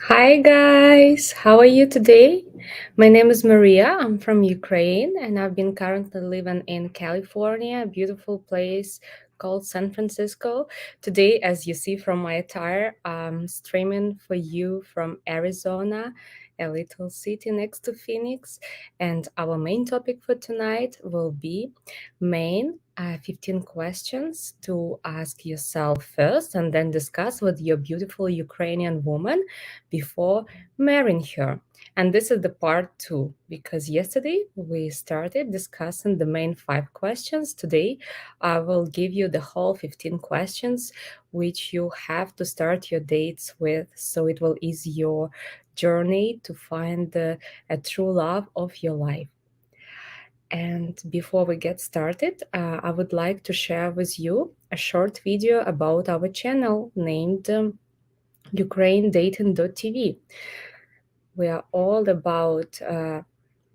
Hi guys, how are you today? My name is Maria. I'm from Ukraine and I've been currently living in California, a beautiful place called San Francisco. Today, as you see from my attire, I'm streaming for you from Arizona, a little city next to Phoenix. And our main topic for tonight will be 15 questions to ask yourself first and then discuss with your beautiful Ukrainian woman before marrying her. And this is the part two, because yesterday we started discussing the main five questions. Today, I will give you the whole 15 questions which you have to start your dates with, so it will ease your journey to find a true love of your life. And before we get started, I would like to share with you a short video about our channel named ukrainedating.tv. We are all about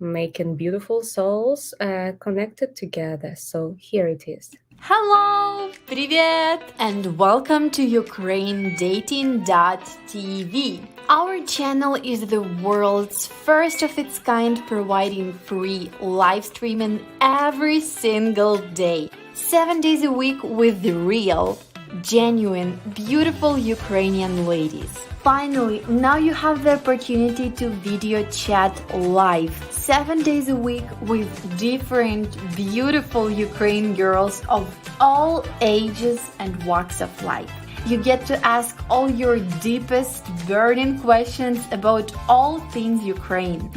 making beautiful souls connected together. So here it is. Hello, привет, and welcome to ukrainedating.tv. Our channel is the world's first of its kind, providing free live streaming every single day, 7 days a week with the real, genuine, beautiful Ukrainian ladies. Finally, now you have the opportunity to video chat live 7 days a week with different beautiful Ukrainian girls of all ages and walks of life. You get to ask all your deepest burning questions about all things Ukraine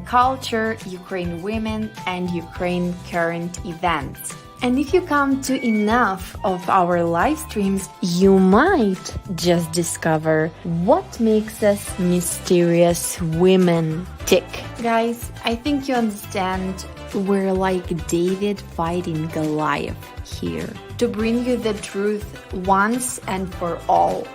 culture, Ukraine women, and Ukraine current events. And if you come to enough of our live streams, you might just discover what makes us mysterious women tick. Guys, I think you understand we're like David fighting Goliath here to bring you the truth once and for all.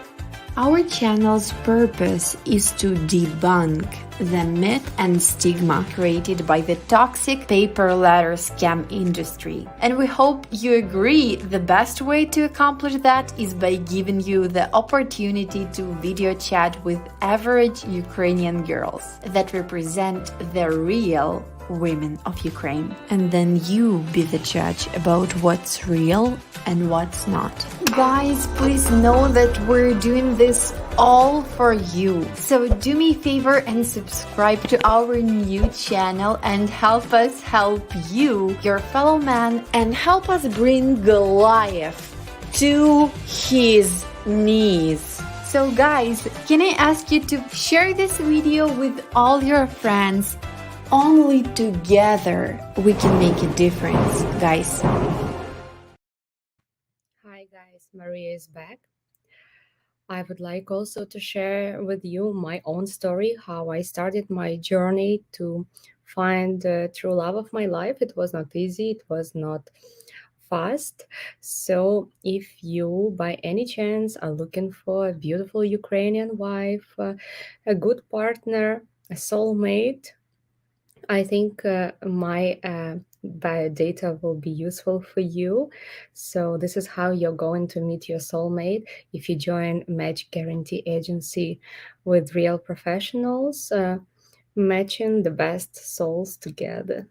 Our channel's purpose is to debunk the myth and stigma created by the toxic paper letter scam industry. And we hope you agree the best way to accomplish that is by giving you the opportunity to video chat with average Ukrainian girls that represent the real women of Ukraine. And then you be the judge about what's real and what's not. Guys, please know that we're doing this all for you. So do me a favor and subscribe to our new channel and help us help you, your fellow man, and help us bring Goliath to his knees. So guys, can I ask you to share this video with all your friends? Only together we can make a difference, guys. Hi guys, Maria is back. I would like also to share with you my own story, how I started my journey to find the true love of my life. It was not easy, it was not fast. So if you by any chance are looking for a beautiful Ukrainian wife, a good partner, a soulmate, I think my biodata will be useful for you. So this is how you're going to meet your soulmate if you join Match Guarantee Agency with real professionals, matching the best souls together.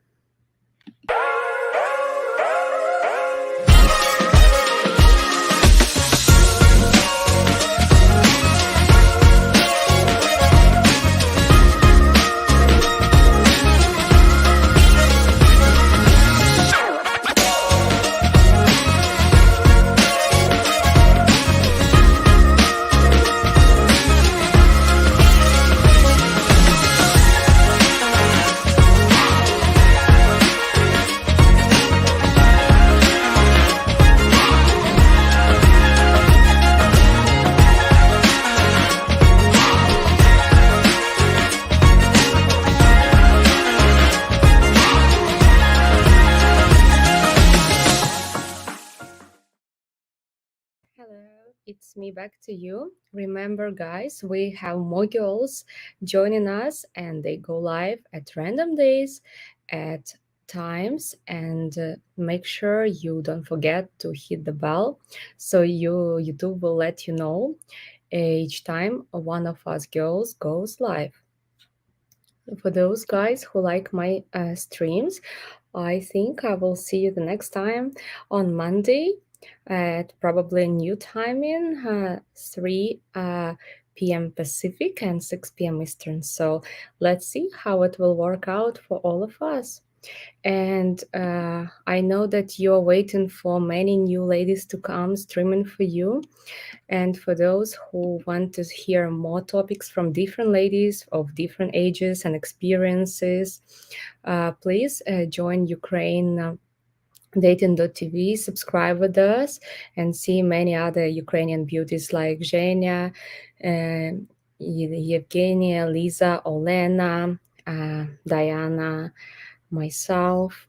Hello, it's me back to you. Remember, guys, we have more girls joining us and they go live at random days at times, and make sure you don't forget to hit the bell so YouTube will let you know each time one of us girls goes live. For those guys who like my streams, I think I will see you the next time on Monday at probably a new timing, 3 p.m. Pacific and 6 p.m. Eastern. So let's see how it will work out for all of us. And I know that you're waiting for many new ladies to come streaming for you. And for those who want to hear more topics from different ladies of different ages and experiences, please join Ukraine. Dating.tv, subscribe with us, and see many other Ukrainian beauties like Zhenya, Yevgenia, Lisa, Olena, Diana, myself,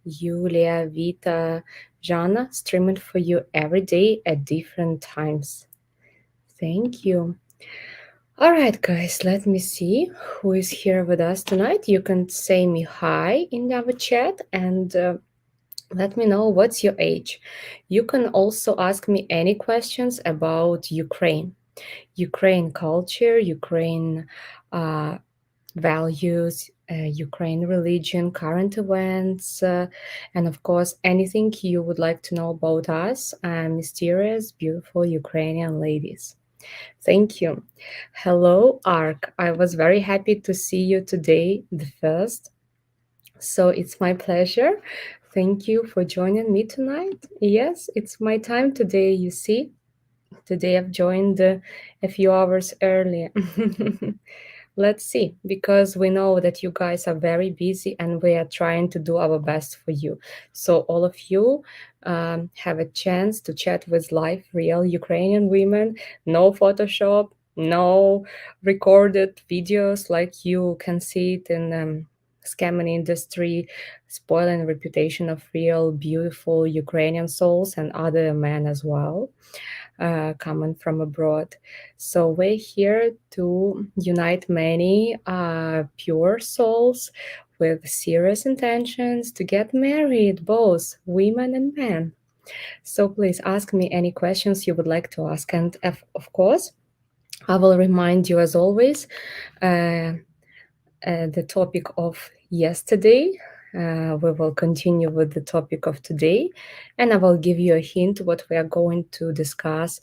Yulia, Vita, Jana, streaming for you every day at different times. Thank you. All right, guys, let me see who is here with us tonight. You can say me hi in our chat and let me know what's your age. You can also ask me any questions about Ukraine culture, Ukraine values, Ukraine religion, current events, and of course, anything you would like to know about us, mysterious, beautiful Ukrainian ladies. Thank you. Hello, Ark. I was very happy to see you today, the first. So it's my pleasure. Thank you for joining me tonight. Yes, it's my time today, you see. Today I've joined a few hours earlier. Let's see, because we know that you guys are very busy and we are trying to do our best for you. So, all of you have a chance to chat with live, real Ukrainian women, no Photoshop, no recorded videos like you can see it in scamming industry, spoiling reputation of real, beautiful Ukrainian souls and other men as well coming from abroad. So we're here to unite many pure souls with serious intentions to get married, both women and men. So please ask me any questions you would like to ask. And of course, I will remind you as always the topic of yesterday. We will continue with the topic of today, and I will give you a hint what we are going to discuss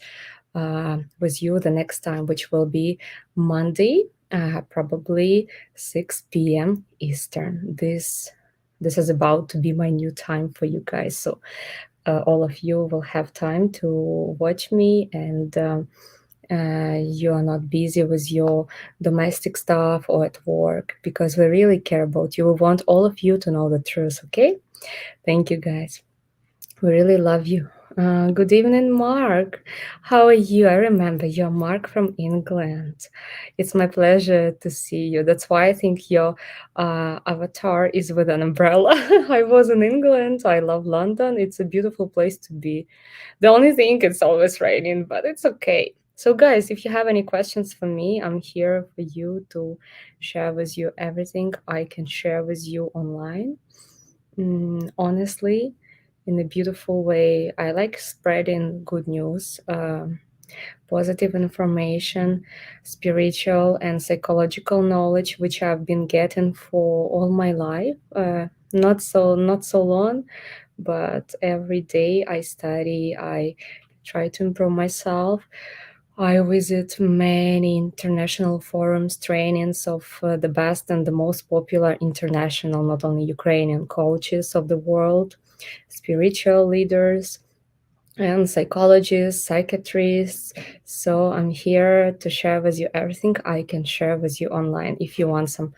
with you the next time, which will be Monday, probably 6 p.m. Eastern. This is about to be my new time for you guys, so all of you will have time to watch me and. You are not busy with your domestic stuff or at work because we really care about you. We want all of you to know the truth, okay? Thank you, guys. We really love you. Good evening, Mark. How are you? I remember you're Mark from England. It's my pleasure to see you. That's why I think your avatar is with an umbrella. I was in England. I love London. It's a beautiful place to be. The only thing, it's always raining, but it's okay. So, guys, if you have any questions for me, I'm here for you to share with you everything I can share with you online. Honestly, in a beautiful way, I like spreading good news, positive information, spiritual and psychological knowledge, which I've been getting for all my life. Not so long, but every day I study, I try to improve myself. I visit many international forums, trainings of the best and the most popular international, not only Ukrainian coaches of the world, spiritual leaders, and psychologists, psychiatrists. So I'm here to share with you everything I can share with you online. If you want some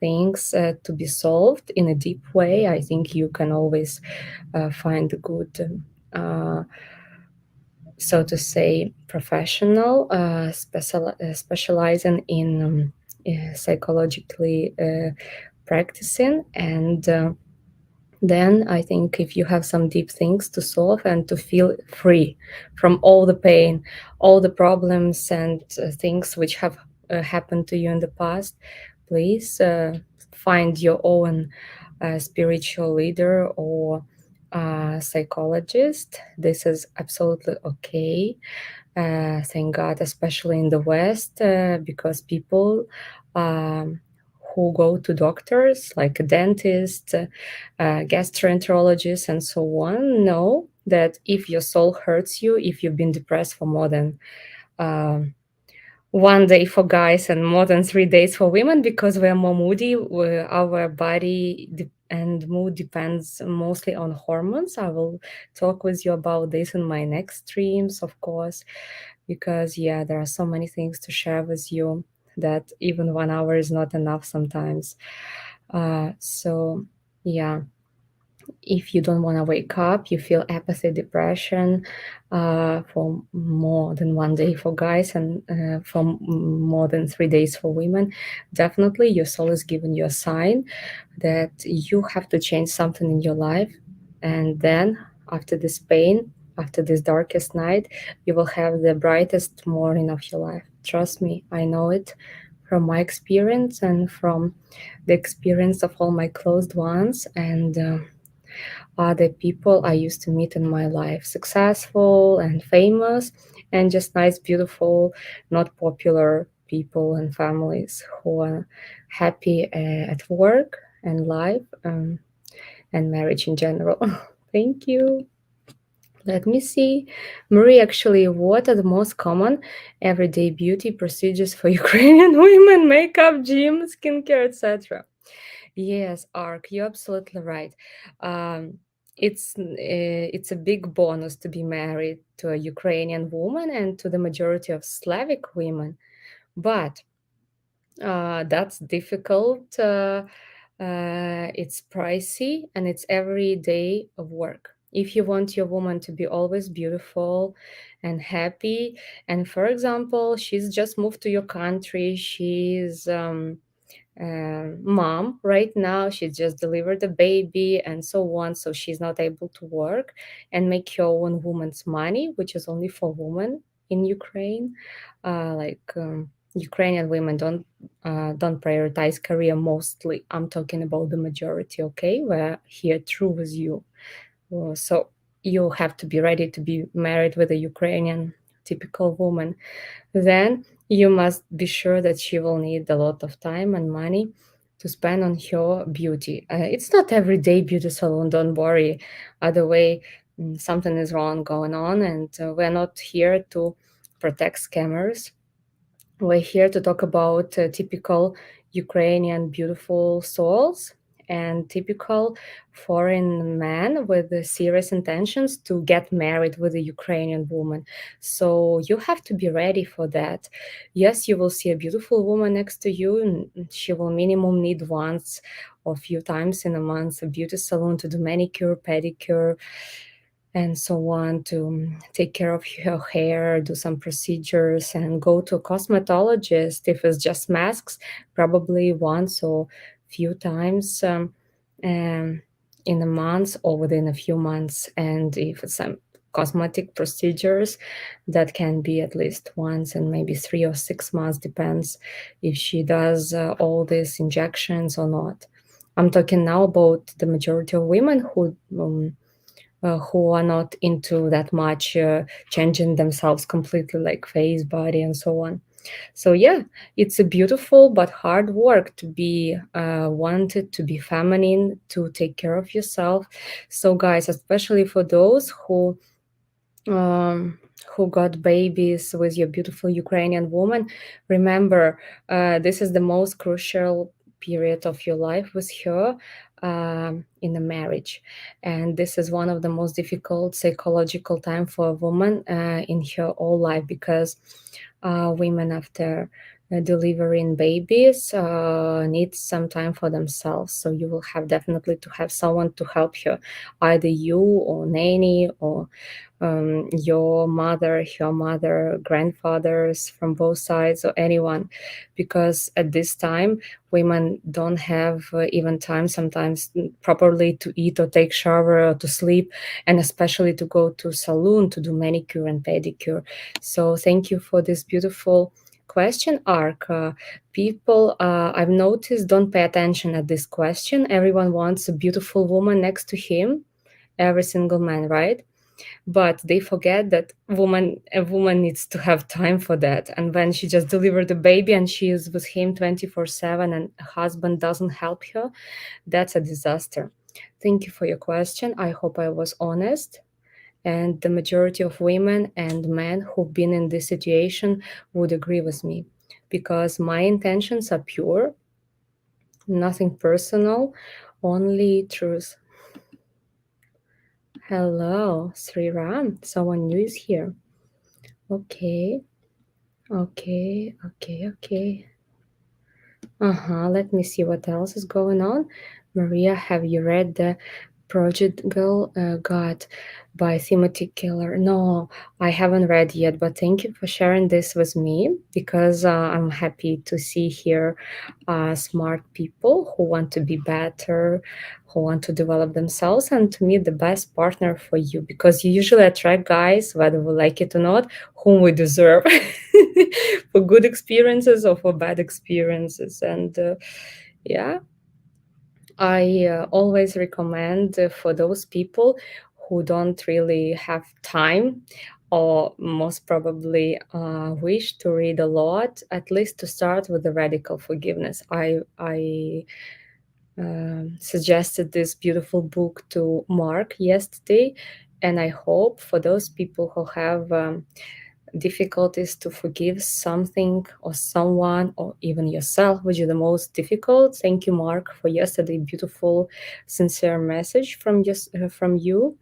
things to be solved in a deep way, I think you can always find a good so to say, professional specializing in psychologically practicing. And then I think if you have some deep things to solve and to feel free from all the pain, all the problems and things which have happened to you in the past, please find your own a spiritual leader or a psychologist. This is absolutely okay. Thank God, especially in the West, because people who go to doctors, like a dentist, gastroenterologist, and so on, know that if your soul hurts you, if you've been depressed for more than um, 1 day for guys and more than 3 days for women, because we're more moody, our body and mood depends mostly on hormones. I will talk with you about this in my next streams, of course, because yeah, there are so many things to share with you that even 1 hour is not enough sometimes. So yeah, if you don't want to wake up, you feel apathy, depression for more than 1 day for guys and for more than 3 days for women, definitely your soul is giving you a sign that you have to change something in your life. And then, after this pain, after this darkest night, you will have the brightest morning of your life. Trust me, I know it from my experience and from the experience of all my closed ones. And other people I used to meet in my life, successful and famous, and just nice, beautiful, not popular people and families who are happy at work and life and marriage in general. Thank you. Let me see. Marie, actually, what are the most common everyday beauty procedures for Ukrainian women? Makeup, gym, skincare, etc. Yes, Ark, you're absolutely right. Um, it's a big bonus to be married to a Ukrainian woman and to the majority of Slavic women, but that's difficult. It's pricey and it's every day of work. If you want your woman to be always beautiful and happy, and for example, she's just moved to your country, she's mom right now, she just delivered a baby and so on, so she's not able to work and make her own woman's money, which is only for women in Ukraine. Ukrainian women don't prioritize career mostly. I'm talking about the majority, okay? We're here true with you. So you have to be ready to be married with a Ukrainian typical woman. Then you must be sure that she will need a lot of time and money to spend on her beauty. It's not everyday beauty salon, don't worry. Other way, something is wrong going on, and we're not here to protect scammers. We're here to talk about typical Ukrainian beautiful souls and typical foreign man with serious intentions to get married with a Ukrainian woman. So you have to be ready for that. Yes, you will see a beautiful woman next to you, and she will minimum need once or a few times in a month a beauty salon to do manicure, pedicure, and so on, to take care of her hair, do some procedures, and go to a cosmetologist. If it's just masks, probably once or few times um, in a month or within a few months. And if it's some cosmetic procedures, that can be at least once and maybe 3 or 6 months, depends if she does all these injections or not. I'm talking now about the majority of women who are not into that much changing themselves completely, like face, body, and so on. So yeah, it's a beautiful but hard work to be wanted, to be feminine, to take care of yourself. So guys, especially for those um, who got babies with your beautiful Ukrainian woman, remember, this is the most crucial period of your life with her in a marriage, and this is one of the most difficult psychological time for a woman in her whole life, because women after delivering babies need some time for themselves. So you will have definitely to have someone to help her, either you or nanny or your mother, her mother, grandfathers from both sides, or anyone, because at this time women don't have even time sometimes properly to eat or take shower or to sleep, and especially to go to salon to do manicure and pedicure. So thank you for this beautiful question arc. People, I've noticed, don't pay attention at this question. Everyone wants a beautiful woman next to him, every single man, right? But they forget that a woman needs to have time for that. And when she just delivered a baby and she is with him 24/7 and a husband doesn't help her, that's a disaster. Thank you for your question. I hope I was honest. And the majority of women and men who've been in this situation would agree with me, because my intentions are pure, nothing personal, only truth. Hello, Sri Ram. Someone new is here. Okay, okay. Let me see what else is going on. Maria, have you read the Project Girl God by Timothy Keller? No, I haven't read yet, but thank you for sharing this with me, because I'm happy to see here smart people who want to be better, who want to develop themselves, and to me, the best partner for you, because you usually attract guys, whether we like it or not, whom we deserve for good experiences or for bad experiences. And yeah, I always recommend for those people who don't really have time, or most probably wish to read a lot, at least to start with the radical forgiveness. I suggested this beautiful book to Mark yesterday, and I hope for those people who have difficulties to forgive something or someone or even yourself, which is the most difficult. Thank you, Mark, for yesterday beautiful, sincere message from you.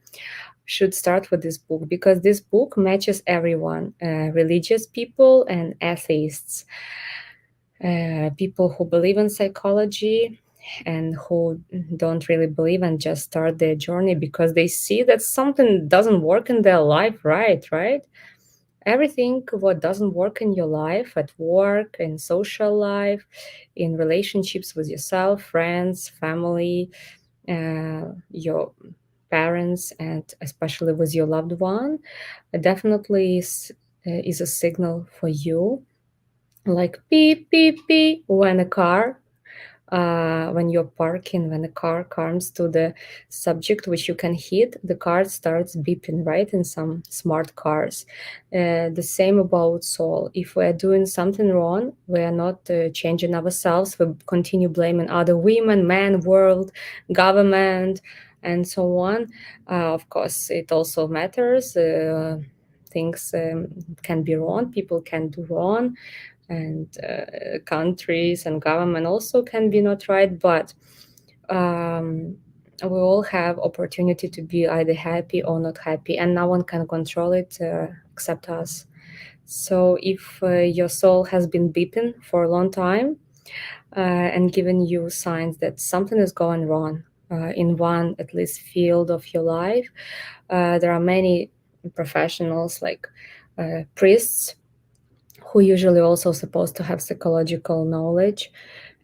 Should start with this book, because this book matches everyone, religious people and atheists, people who believe in psychology and who don't really believe and just start their journey because they see that something doesn't work in their life, right? Everything what doesn't work in your life, at work, in social life, in relationships with yourself, friends, family, your parents, and especially with your loved one, definitely is a signal for you, like beep beep beep, when you're parking, when the car comes to the subject which you can hit, the car starts beeping, right? In some smart cars. The same about soul. If we're doing something wrong, we are not changing ourselves. We continue blaming other women, men, world, government, and so on. Of course, it also matters. Things can be wrong. People can do wrong, and countries and government also can be not right, but we all have opportunity to be either happy or not happy, and no one can control it except us. So if your soul has been beeping for a long time and giving you signs that something is going wrong in one at least field of your life, there are many professionals like priests, who usually also supposed to have psychological knowledge,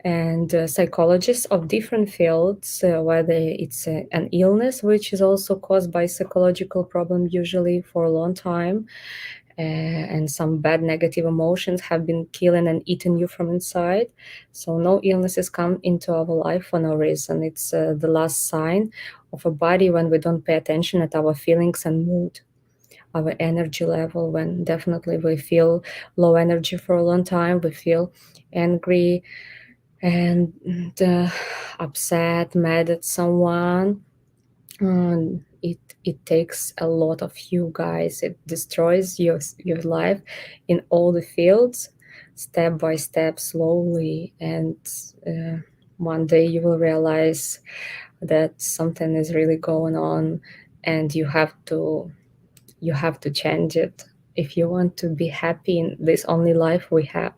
and psychologists of different fields, whether it's an illness which is also caused by psychological problem usually for a long time, and some bad negative emotions have been killing and eating you from inside. So no illnesses come into our life for no reason. It's the last sign of a body when we don't pay attention at our feelings and mood, our energy level. When definitely we feel low energy for a long time, we feel angry and upset, mad at someone. It takes a lot of you guys. It destroys your life in all the fields, step by step, slowly, and one day you will realize that something is really going on, and you have to change it if you want to be happy in this only life we have.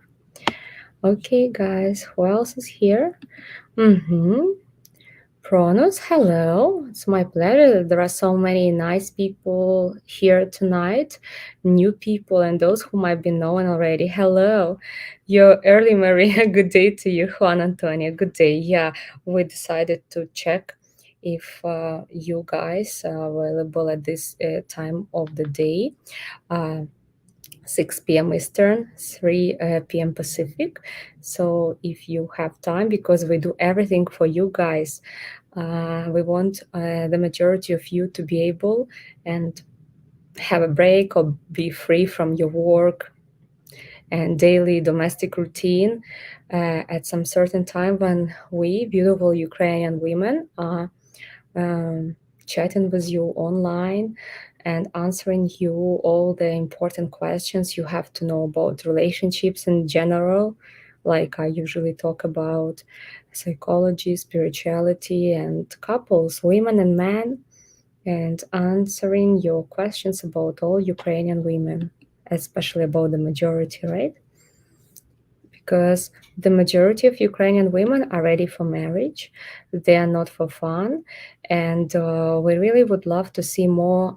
Okay, guys, who else is here? Pronos, hello. It's my pleasure. There are so many nice people here tonight, new people, and those whom I've been knowing already. Hello. You're early, Maria. Good day to you, Juan Antonio. Good day. Yeah, we decided to check if you guys are available at this time of the day. Uh, 6 p.m. Eastern, 3 p.m. Pacific. So if you have time, because we do everything for you guys, we want the majority of you to be able and have a break or be free from your work and daily domestic routine at some certain time when we, beautiful Ukrainian women, are chatting with you online and answering you all the important questions you have to know about relationships in general. Like I usually talk about psychology, spirituality, and couples, women and men, and answering your questions about all Ukrainian women, especially about the majority, right? Because the majority of Ukrainian women are ready for marriage. They are not for fun. And we really would love to see more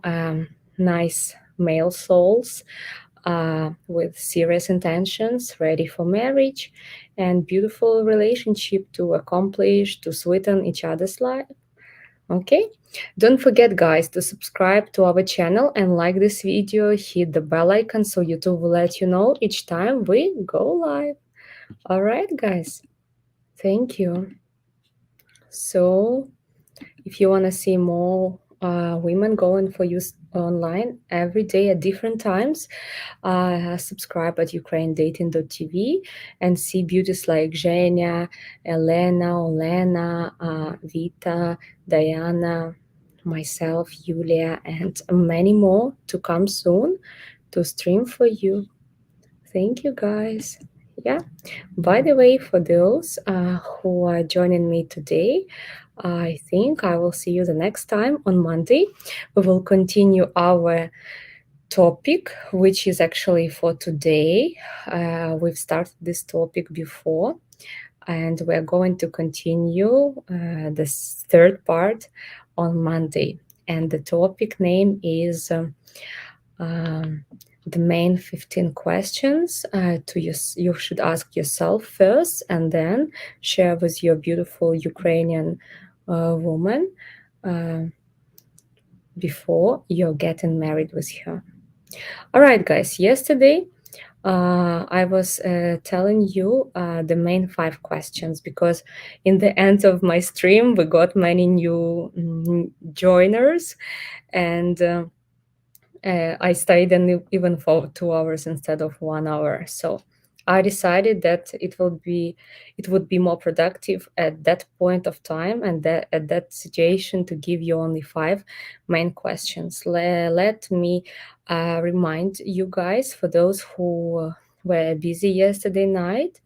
nice male souls with serious intentions, ready for marriage, and beautiful relationship to accomplish, to sweeten each other's life. Okay, don't forget guys to subscribe to our channel and like this video, hit the bell icon so YouTube will let you know each time we go live. All right, guys. Thank you. So, if you want to see more women going for you online every day at different times, subscribe at ukrainedating.tv and see beauties like Zhenya, Elena, Olena, Vita, Diana, myself, Yulia, and many more to come soon to stream for you. Thank you, guys. Yeah. By the way, for those who are joining me today, I think I will see you the next time on Monday. We will continue our topic, which is actually for today. We've started this topic before, and we're going to continue this third part on Monday. And the topic name is the main 15 questions you should ask yourself first, and then share with your beautiful Ukrainian woman before you're getting married with her. All right, guys. Yesterday, I was telling you the main 5 questions because in the end of my stream, we got many new joiners, and I stayed in even for 2 hours instead of 1 hour. So I decided that it would be more productive at that point of time and that at that situation to give you only 5 main questions. Let me remind you guys, for those who were busy yesterday night,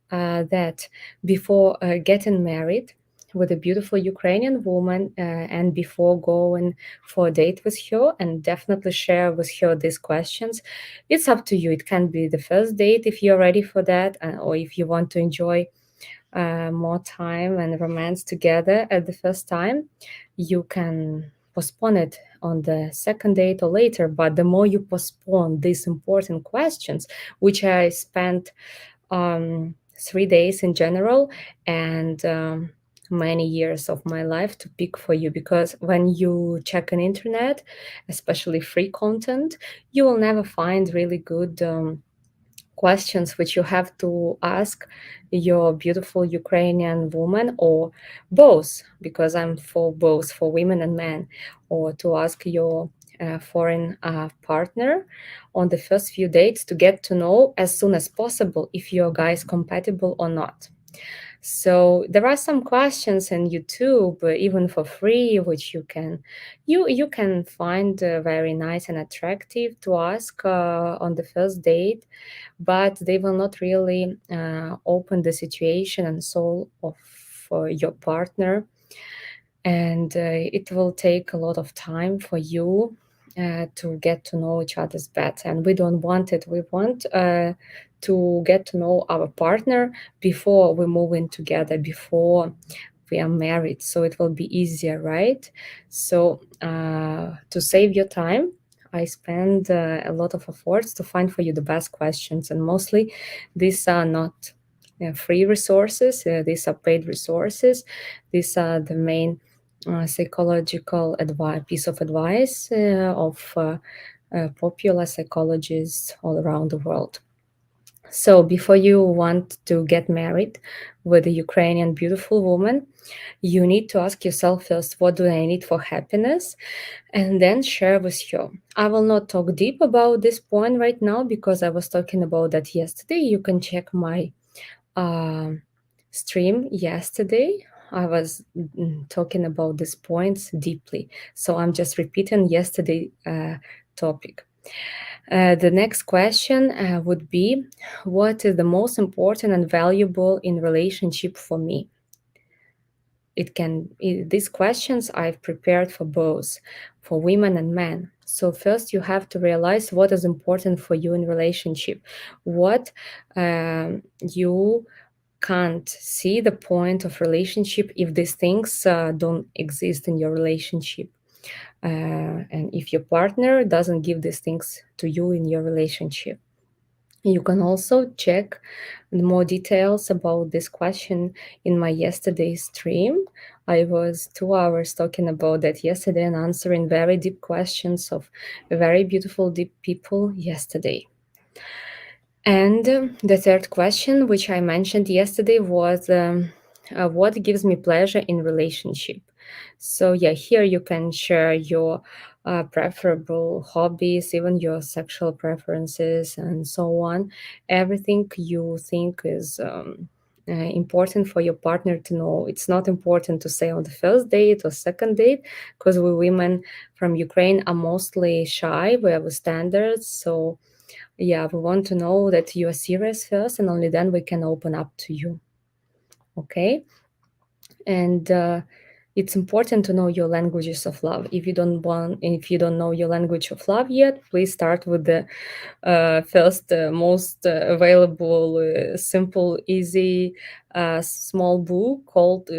that before getting married with a beautiful Ukrainian woman and before going for a date with her, and definitely share with her these questions. It's up to you. It can be the first date if you're ready for that, or if you want to enjoy more time and romance together at the first time, you can postpone it on the second date or later. But the more you postpone these important questions, which I spent 3 days in general and many years of my life to pick for you, because when you check on internet, especially free content, you will never find really good questions which you have to ask your beautiful Ukrainian woman, or both, because I'm for both, for women and men, or to ask your foreign partner on the first few dates to get to know as soon as possible if your guy is compatible or not. So there are some questions in YouTube, even for free, which you can find very nice and attractive to ask on the first date, but they will not really open the situation and soul of your partner, and it will take a lot of time for you to get to know each other's better, and we don't want it. We want to get to know our partner before we move in together, before we are married, so it will be easier, right? So to save your time, I spend a lot of efforts to find for you the best questions, and mostly these are not free resources, these are paid resources. These are the main psychological piece of advice of popular psychologists all around the world. So before you want to get married with a Ukrainian beautiful woman, you need to ask yourself first, what do I need for happiness? And then share with you. I will not talk deep about this point right now because I was talking about that yesterday. You can check my uh, stream yesterday. I was talking about these points deeply. So I'm just repeating yesterday topic. The next question would be, what is the most important and valuable in relationship for me? These questions I've prepared for both, for women and men. So first you have to realize what is important for you in relationship, what you can't see the point of relationship if these things don't exist in your relationship. And if your partner doesn't give these things to you in your relationship. You can also check more details about this question in my yesterday's stream. I was 2 hours talking about that yesterday and answering very deep questions of very beautiful, deep people yesterday. And the third question, which I mentioned yesterday, was what gives me pleasure in relationship. So yeah, here you can share your preferable hobbies, even your sexual preferences, and so on. Everything you think is important for your partner to know. It's not important to say on the first date or second date, because we women from Ukraine are mostly shy. We have standards, so yeah, we want to know that you are serious first, and only then we can open up to you. Okay? And it's important to know your languages of love. If you don't know your language of love yet, please start with the first most available, simple, easy, small book called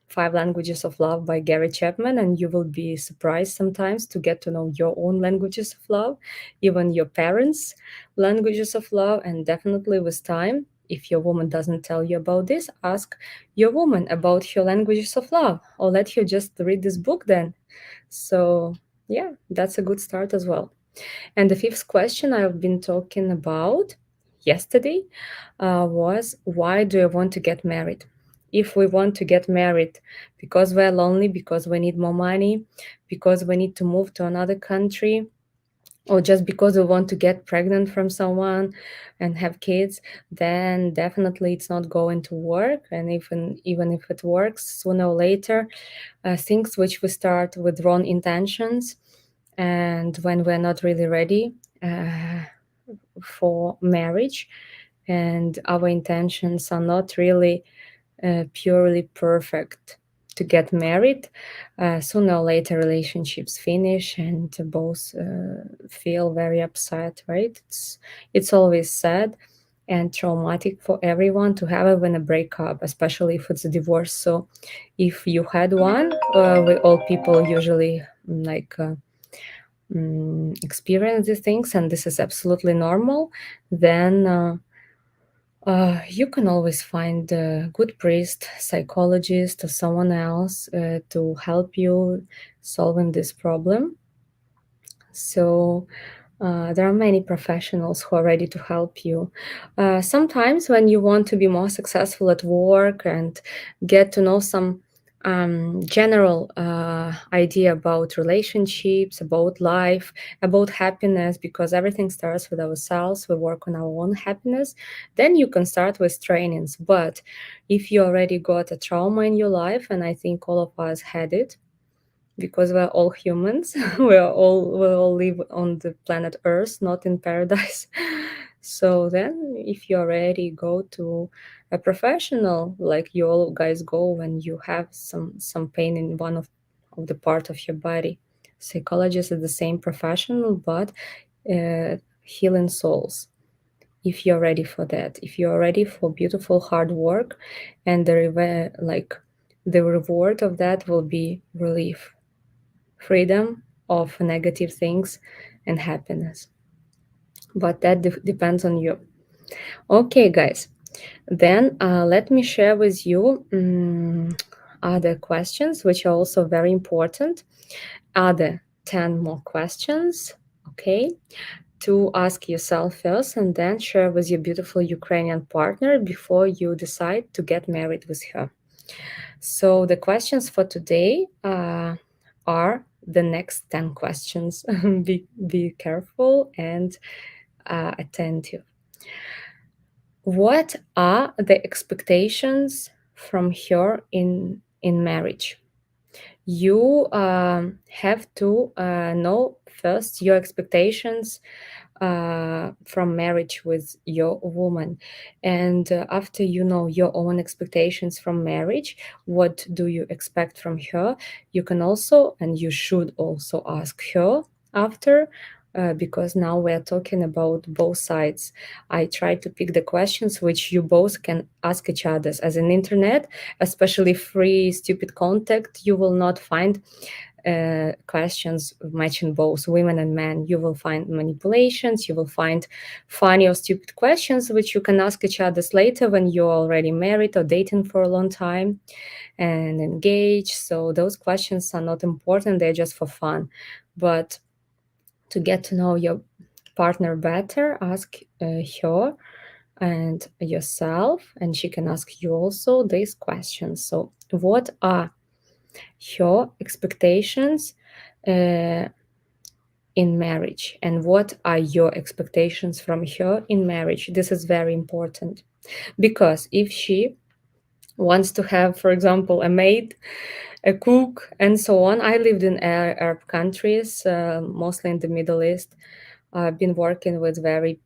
Five Languages of Love by Gary Chapman, and you will be surprised sometimes to get to know your own languages of love, even your parents' languages of love, and definitely with time. If your woman doesn't tell you about this, ask your woman about her languages of love, or let her just read this book then. So, yeah, that's a good start as well. And the fifth question I've been talking about yesterday was, why do I want to get married? If we want to get married because we're lonely, because we need more money, because we need to move to another country, or just because we want to get pregnant from someone and have kids, then definitely it's not going to work. And even if it works, sooner or later, things which we start with wrong intentions, and when we're not really ready for marriage, and our intentions are not really purely perfect to get married, sooner or later relationships finish and both feel very upset, right? It's always sad and traumatic for everyone to have even a breakup, especially if it's a divorce. So if you had one, we all people usually experience these things, and this is absolutely normal, then you can always find a good priest, psychologist, or someone else to help you solving this problem. So there are many professionals who are ready to help you. Sometimes, when you want to be more successful at work and get to know some general idea about relationships, about life, about happiness, because everything starts with ourselves, we work on our own happiness, then you can start with trainings. But if you already got a trauma in your life, and I think all of us had it, because we're all humans, we all live on the planet Earth, not in paradise. So then, if you already go to a professional, like you all guys go when you have some pain in one of the part of your body, psychologist is the same professional, but healing souls. If you're ready for that, if you're ready for beautiful hard work, and the reward of that will be relief, freedom of negative things, and happiness. But that depends on you. Okay, guys, then let me share with you other questions which are also very important. Other 10 more questions. okay? To ask yourself first and then share with your beautiful Ukrainian partner before you decide to get married with her. So the questions for today are the next 10 questions. Be careful and attentive. What are the expectations from her in marriage? You have to know first your expectations from marriage with your woman, and after you know your own expectations from marriage, what do you expect from her, you can also and you should also ask her after, because now we're talking about both sides. I try to pick the questions which you both can ask each other. As an internet, especially free stupid contact, you will not find questions matching both women and men. You will find manipulations, you will find funny or stupid questions which you can ask each other later when you're already married or dating for a long time and engaged. So those questions are not important, they're just for fun. But to get to know your partner better, ask her and yourself, and she can ask you also these questions. So, what are your expectations uh, in marriage, and what are your expectations from her in marriage? This is very important because if she wants to have, for example, a maid, a cook, and so on. I lived in Arab countries, mostly in the Middle East. I've been working with very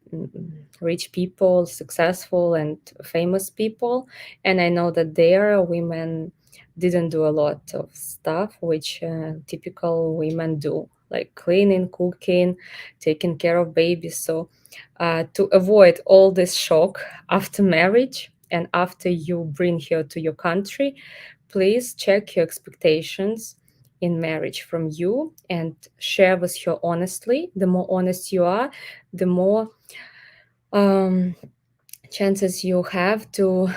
rich people, successful and famous people, and I know that there women didn't do a lot of stuff which typical women do, like cleaning, cooking, taking care of babies. So, to avoid all this shock after marriage and after you bring her to your country, please check your expectations in marriage from you and share with her honestly. The more honest you are, the more um, chances you have to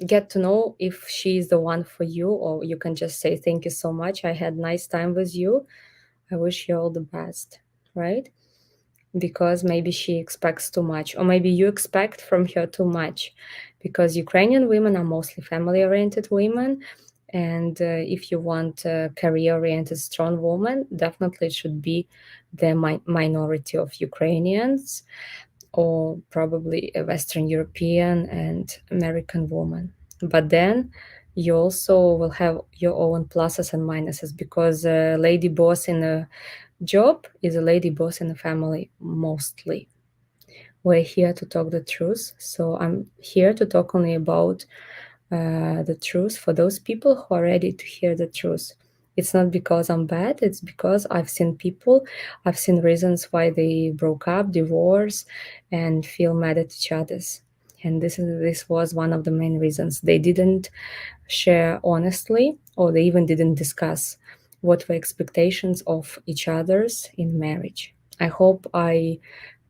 get to know if she is the one for you, or you can just say, "Thank you so much. I had nice time with you. I wish you all the best," right? Because maybe she expects too much, or maybe you expect from her too much, because Ukrainian women are mostly family oriented women. And if you want a career oriented, strong woman, definitely it should be the minority of Ukrainians, or probably a Western European and American woman. But then you also will have your own pluses and minuses, because a lady boss in a job is a lady boss in a family mostly. We're here to talk the truth. So I'm here to talk only about the truth for those people who are ready to hear the truth. It's not because I'm bad, it's because I've seen people, I've seen reasons why they broke up, divorce, and feel mad at each other's. And this was one of the main reasons. They didn't share honestly, or they even didn't discuss what were expectations of each other's in marriage. I hope I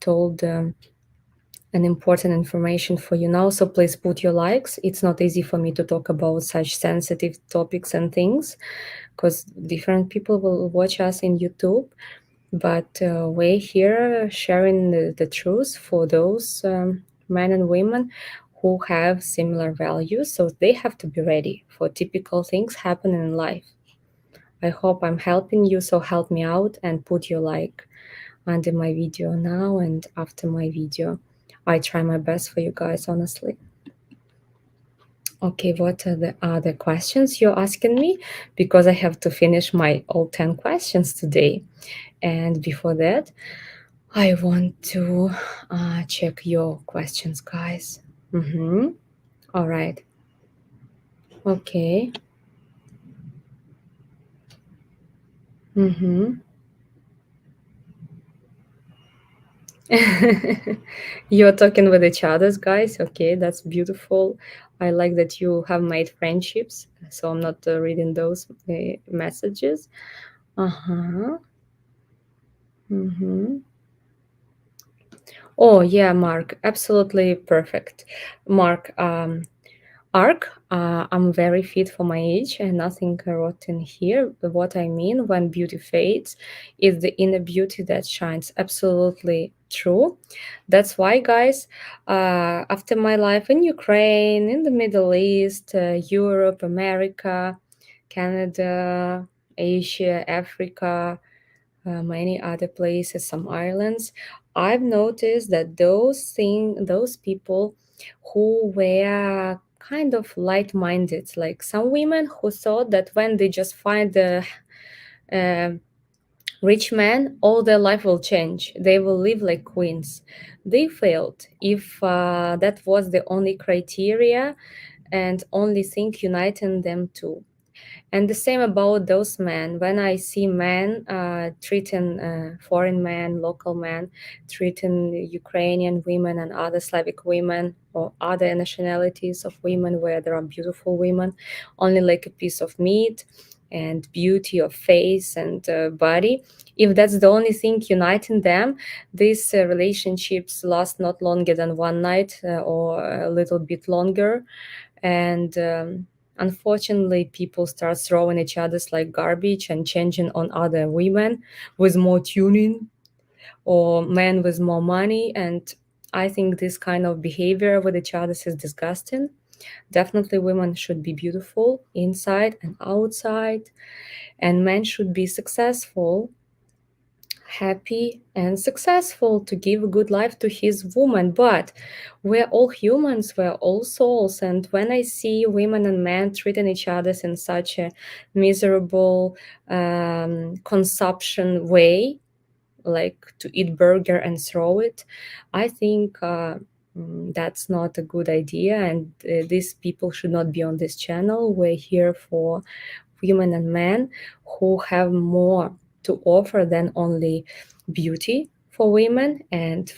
told an important information for you now, so please put your likes. It's not easy for me to talk about such sensitive topics and things because different people will watch us in YouTube, but we're here sharing the truth for those men and women who have similar values, so they have to be ready for typical things happening in life. I hope I'm helping you, so help me out and put your like under my video now and after my video. I try my best for you guys, honestly. Okay, what are the other questions you're asking me? Because I have to finish my all 10 questions today. And before that, I want to check your questions, guys. All right. Okay. You're talking with each other's, guys. Okay, that's beautiful. I like that you have made friendships. So I'm not reading those messages. Uh-huh. Oh, yeah, Mark. Absolutely perfect. Mark, arc. I'm very fit for my age and nothing rotten here. But what I mean when beauty fades is the inner beauty that shines. Absolutely true. That's why, guys, after my life in Ukraine, in the Middle East, Europe, America, Canada, Asia, Africa, many other places, some islands, I've noticed that those people who were kind of light-minded, like some women who thought that when they just find a uh, rich man, all their life will change. They will live like queens. They failed if that was the only criteria and only thing uniting them two. And the same about those men. When I see men treating foreign men, local men, treating Ukrainian women and other Slavic women or other nationalities of women where there are beautiful women, only like a piece of meat and beauty of face and body. If that's the only thing uniting them, these relationships last not longer than one night or a little bit longer. And unfortunately, people start throwing each other's like garbage and changing on other women with more tuning or men with more money. And I think this kind of behavior with each other is disgusting. Definitely, women should be beautiful inside and outside, and men should be successful, happy and successful to give a good life to his woman. But we're all humans, we're all souls, and when I see women and men treating each other in such a miserable consumption way, like to eat burger and throw it, I think that's not a good idea, and these people should not be on this channel. We're here for women and men who have more to offer than only beauty for women, and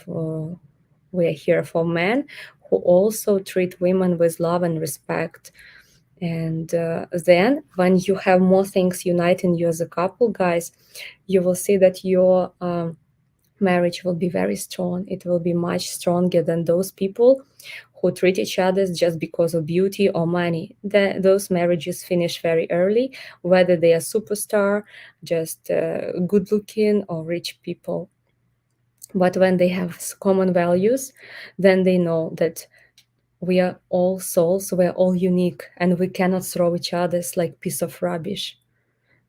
we're here for men who also treat women with love and respect. And then when you have more things uniting you as a couple, guys, you will see that your marriage will be very strong. It will be much stronger than those people who treat each other just because of beauty or money. Those marriages finish very early, whether they are superstar, just good looking, or rich people. But when they have common values, then they know that we are all souls, we're all unique, and we cannot throw each other's like piece of rubbish.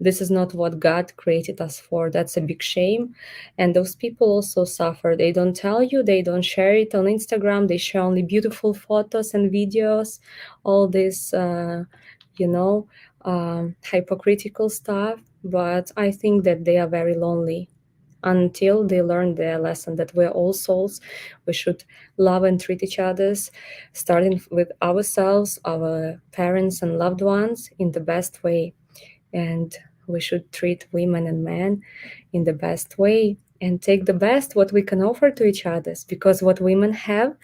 This is not what God created us for. That's a big shame. And those people also suffer. They don't tell you, they don't share it on Instagram. They share only beautiful photos and videos, all this, hypocritical stuff. But I think that they are very lonely until they learn their lesson that we're all souls. We should love and treat each others, starting with ourselves, our parents, and loved ones in the best way. And we should treat women and men in the best way and take the best what we can offer to each other, because what women have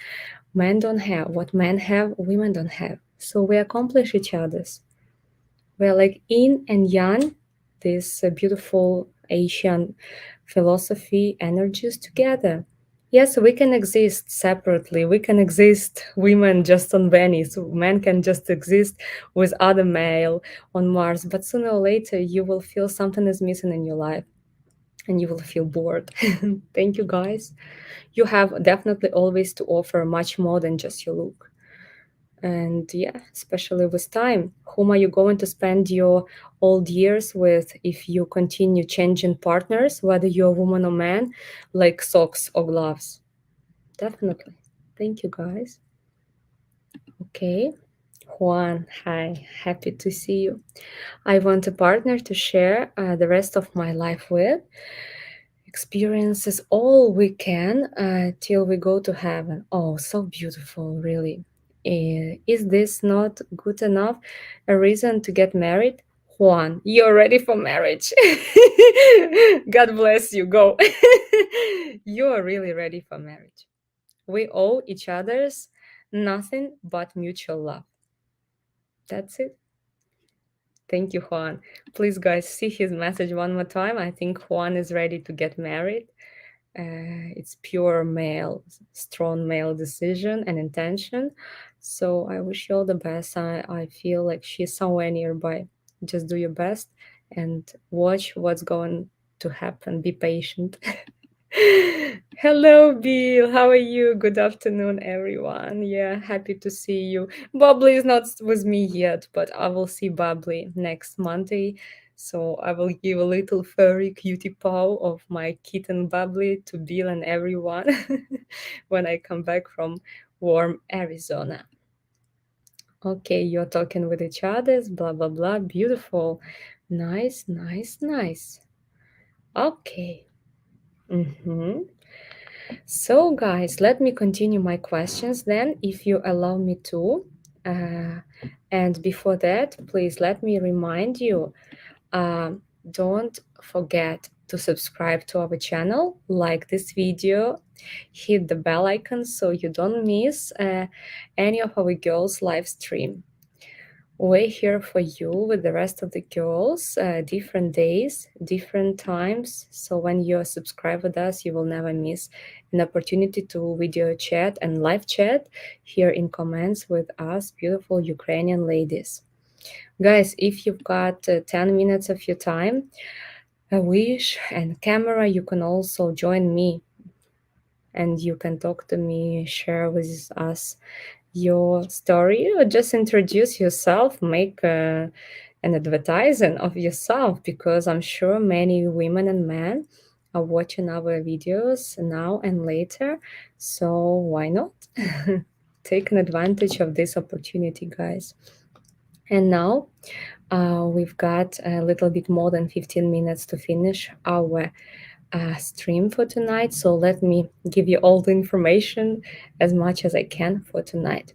men don't have, what men have women don't have, so we accomplish each other's. We're like yin and yang, this beautiful Asian philosophy energies together. Yes, we can exist separately. We can exist women just on Venice. Men can just exist with other male on Mars. But sooner or later, you will feel something is missing in your life and you will feel bored. Thank you, guys. You have definitely always to offer much more than just your look. And yeah, especially with time, whom are you going to spend your old years with if you continue changing partners, whether you're a woman or man, like socks or gloves? Definitely. Thank you, guys. Okay. Juan, hi. Happy to see you. I want a partner to share the rest of my life with. Experiences all we can till we go to heaven. Oh, so beautiful, really. Is this not good enough a reason to get married? Juan, you're ready for marriage. God bless you. Go. You are really ready for marriage. We owe each other's nothing but mutual love. That's it. Thank you, Juan. Please, guys, see his message one more time. I think Juan is ready to get married. It's pure male, strong male decision and intention. So I wish you all the best. I feel like she's somewhere nearby. Just do your best and watch what's going to happen. Be patient. Hello, Bill. How are you? Good afternoon, everyone. Yeah, happy to see you. Bubbly is not with me yet, but I will see Bubbly next Monday. So I will give a little furry cutie paw of my kitten Bubbly to Bill and everyone when I come back from warm Arizona. Okay, you're talking with each others, blah blah blah. Beautiful. Nice, nice, nice. Okay. Mm-hmm. So, guys, let me continue my questions then, if you allow me to. Uh, and before that, please let me remind you, um, don't forget to subscribe to our channel, like this video, hit the bell icon so you don't miss any of our girls' live stream. We're here for you with the rest of the girls, different days, different times. So when you're subscribed with us, you will never miss an opportunity to video chat and live chat here in comments with us, beautiful Ukrainian ladies. Guys, if you've got 10 minutes of your time, a wish and camera, you can also join me and you can talk to me, share with us your story, or just introduce yourself, make an advertising of yourself, because I'm sure many women and men are watching our videos now and later. So why not take an advantage of this opportunity, guys? And now we've got a little bit more than 15 minutes to finish our stream for tonight. So let me give you all the information as much as I can for tonight.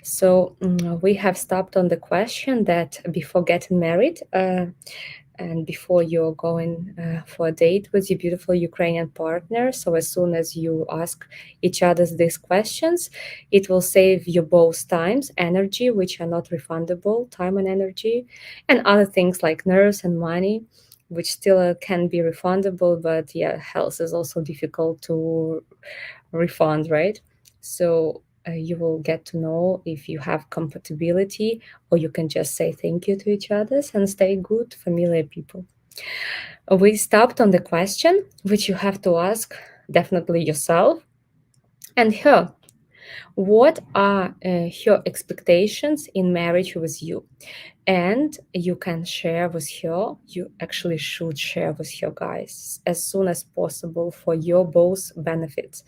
So we have stopped on the question that before getting married and before you're going for a date with your beautiful Ukrainian partner, so as soon as you ask each other these questions, it will save you both times, energy, which are not refundable, time and energy, and other things like nerves and money, which still can be refundable, but yeah, health is also difficult to refund, right? So you will get to know if you have compatibility, or you can just say thank you to each other and stay good, familiar people. We stopped on the question, which you have to ask definitely yourself and her. What are her expectations in marriage with you? And you can share with her, you actually should share with her, guys, as soon as possible for your both benefits.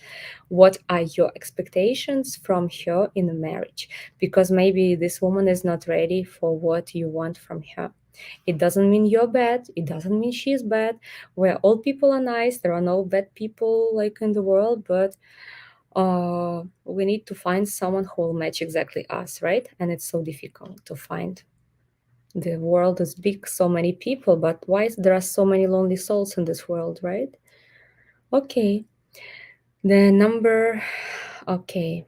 What are your expectations from her in a marriage? Because maybe this woman is not ready for what you want from her. It doesn't mean you're bad. It doesn't mean she's bad. Where all people are nice, there are no bad people like in the world, but we need to find someone who will match exactly us, right? And it's so difficult to find. The world is big, so many people, but why there are so many lonely souls in this world, right? Okay, the number, okay,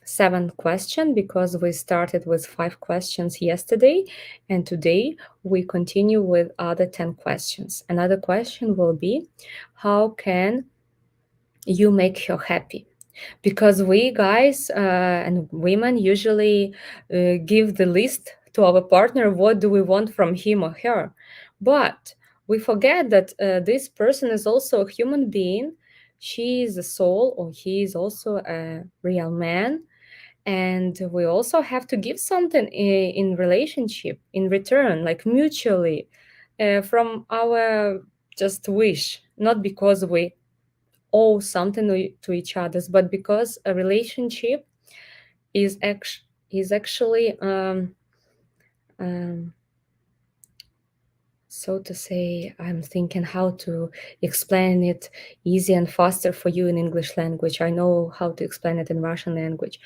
7th question, because we started with 5 questions yesterday, and today we continue with other 10 questions. Another question will be, how can you make her happy? Because we guys and women usually give the list to our partner, what do we want from him or her, but we forget that this person is also a human being. She is a soul, or he is also a real man, and we also have to give something in relationship in return, like mutually, from our just wish, not because we owe something to each other's, but because a relationship is actually um, so to say, I'm thinking how to explain it easy and faster for you in English language. I know how to explain it in Russian language.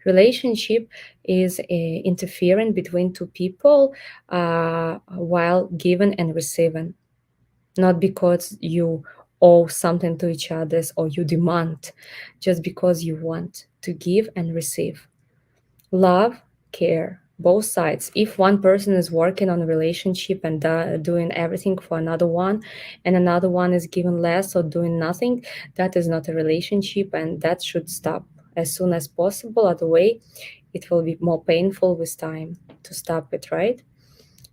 Relationship is interfering between two people while giving and receiving, not because you owe something to each other or you demand, just because you want to give and receive. Love, care, both sides. If one person is working on a relationship and doing everything for another one, and another one is giving less or doing nothing, that is not a relationship, and that should stop as soon as possible. Other way, it will be more painful with time to stop it, right?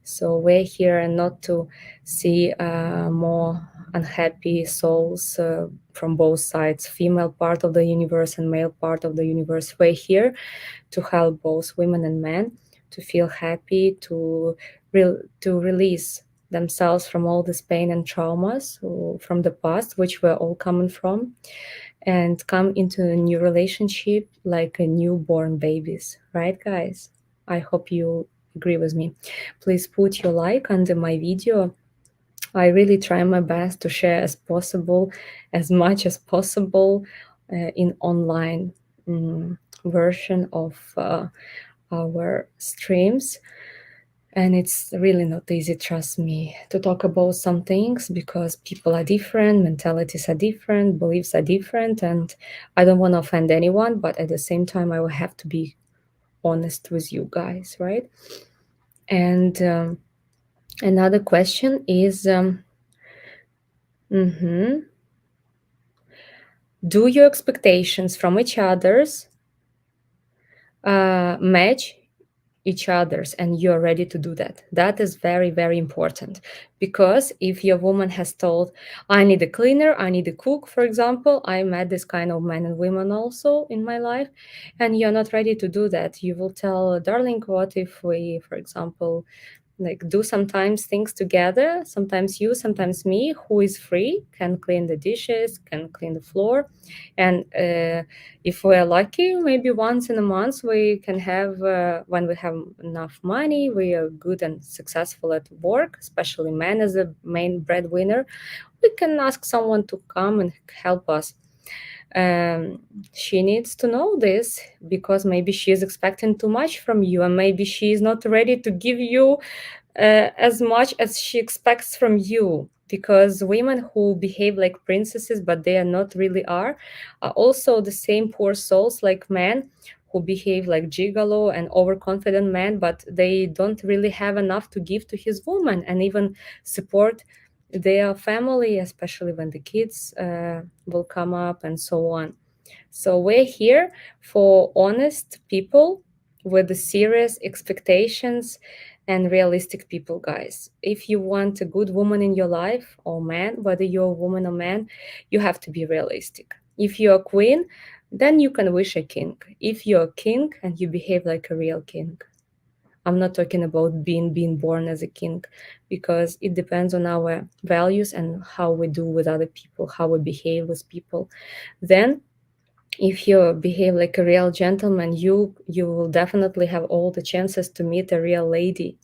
So we're here not to see more unhappy souls from both sides, female part of the universe and male part of the universe. We're here to help both women and men to feel happy, to release themselves from all this pain and traumas from the past, which we're all coming from, and come into a new relationship like a newborn babies, right, guys? I hope you agree with me. Please put your like under my video. I really try my best to share as much as possible in online version of our streams. And it's really not easy, trust me, to talk about some things because people are different, mentalities are different, beliefs are different, and I don't want to offend anyone, but at the same time, I will have to be honest with you guys, right? And another question is do your expectations from each other's match each other's, and you're ready to do that? That is very, very important, because if your woman has told, I need a cleaner, I need a cook, for example, I met this kind of men and women also in my life, and you're not ready to do that, you will tell, darling, what if we, for example, like do sometimes things together, sometimes you, sometimes me, who is free can clean the dishes, can clean the floor, and if we're lucky, maybe once in a month we can have when we have enough money, we are good and successful at work, especially men as a main breadwinner, we can ask someone to come and help us. She needs to know this, because maybe she is expecting too much from you, and maybe she is not ready to give you as much as she expects from you, because women who behave like princesses but they are not really are also the same poor souls like men who behave like gigolo and overconfident men, but they don't really have enough to give to his woman and even support their family, especially when the kids will come up and so on. So we're here for honest people with the serious expectations and realistic people, guys. If you want a good woman in your life, or man, whether you're a woman or man, you have to be realistic. If you're a queen, then you can wish a king. If you're a king and you behave like a real king, I'm not talking about being born as a king, because it depends on our values and how we do with other people, how we behave with people. Then if you behave like a real gentleman, you will definitely have all the chances to meet a real lady,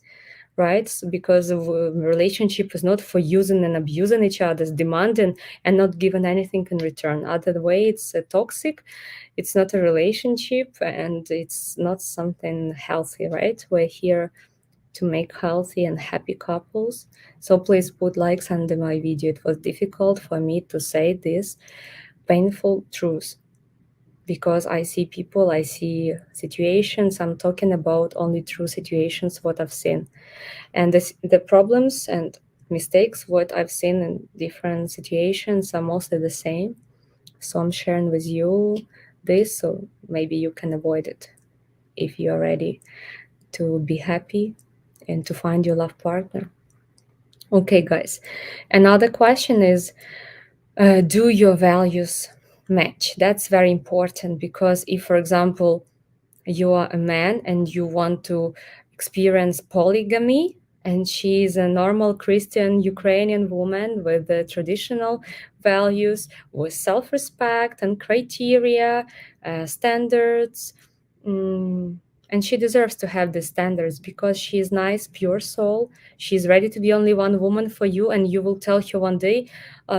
right? Because relationship is not for using and abusing each other's, demanding and not giving anything in return. Other way, it's toxic, it's not a relationship, and it's not something healthy, right? We're here to make healthy and happy couples. So please put likes under my video. It was difficult for me to say this painful truth, because I see people, I see situations. I'm talking about only true situations, what I've seen. And the problems and mistakes, what I've seen in different situations, are mostly the same. So I'm sharing with you this, so maybe you can avoid it if you're ready to be happy and to find your love partner. Okay, guys. Another question is, do your values match? That's very important, because if, for example, you are a man and you want to experience polygamy, and she is a normal Christian Ukrainian woman with the traditional values, with self-respect and criteria, standards, and she deserves to have the standards, because she is nice, pure soul. She's ready to be only one woman for you, and you will tell her one day,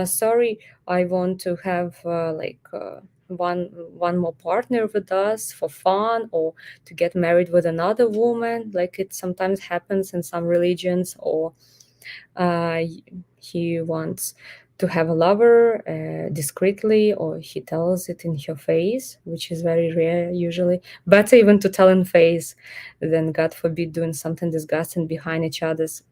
sorry, I want to have one more partner with us for fun, or to get married with another woman, like it sometimes happens in some religions, or he wants to have a lover discreetly, or he tells it in your face, which is very rare usually. Better even to tell in face than, God forbid, doing something disgusting behind each other's,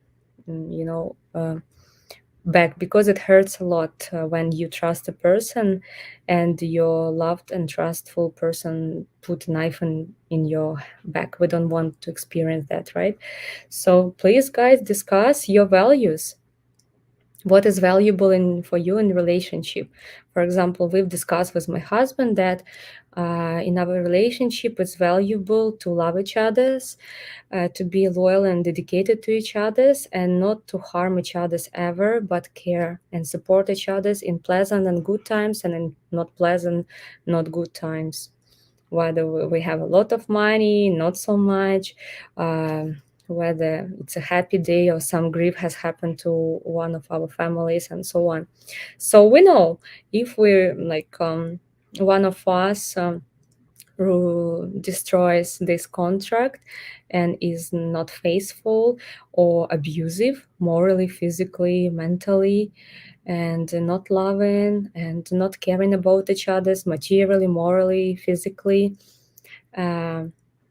back, because it hurts a lot when you trust a person and your loved and trustful person put a knife in your back. We don't want to experience that, right? So please, guys, discuss your values. What is valuable for you in relationship? For example, we've discussed with my husband that in our relationship it's valuable to love each other's, to be loyal and dedicated to each other's, and not to harm each other's ever, but care and support each other's in pleasant and good times, and in not pleasant, not good times, whether we have a lot of money, not so much, whether it's a happy day or some grief has happened to one of our families, and so on. So we know if we're like one of us who destroys this contract and is not faithful or abusive morally, physically, mentally, and not loving and not caring about each other's materially, morally, physically, uh,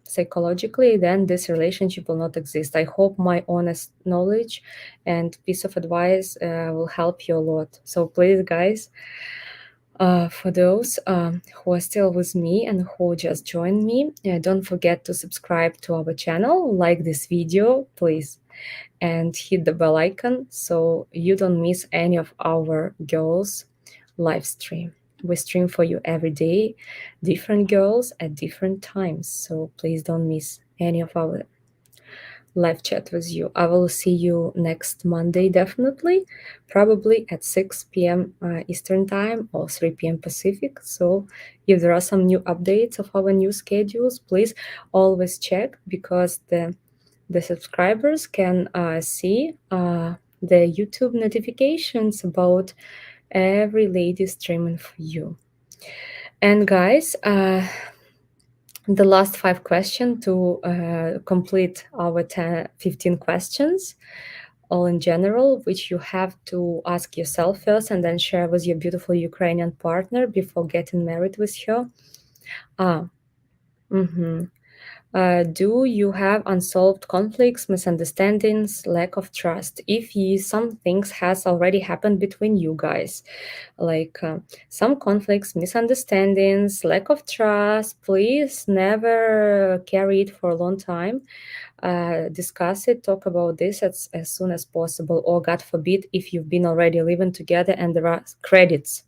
psychologically, then this relationship will not exist. I hope my honest knowledge and piece of advice will help you a lot. So please, guys, for those who are still with me and who just joined me, don't forget to subscribe to our channel, like this video, please, and hit the bell icon so you don't miss any of our girls' live stream. We stream for you every day, different girls at different times. So please don't miss any of our live chat with you. I will see you next Monday, definitely, probably at 6 p.m. Eastern Time or 3 p.m. Pacific. So if there are some new updates of our new schedules, please always check, because the subscribers can see the YouTube notifications about every lady streaming for you. And guys, the last 5 questions to complete our 15 questions, all in general, which you have to ask yourself first and then share with your beautiful Ukrainian partner before getting married with her. Ah, mm-hmm. Do you have unsolved conflicts, misunderstandings, lack of trust? If some things has already happened between you guys, like some conflicts, misunderstandings, lack of trust, please never carry it for a long time. Discuss it, talk about this as soon as possible. Or God forbid, if you've been already living together and there are credits.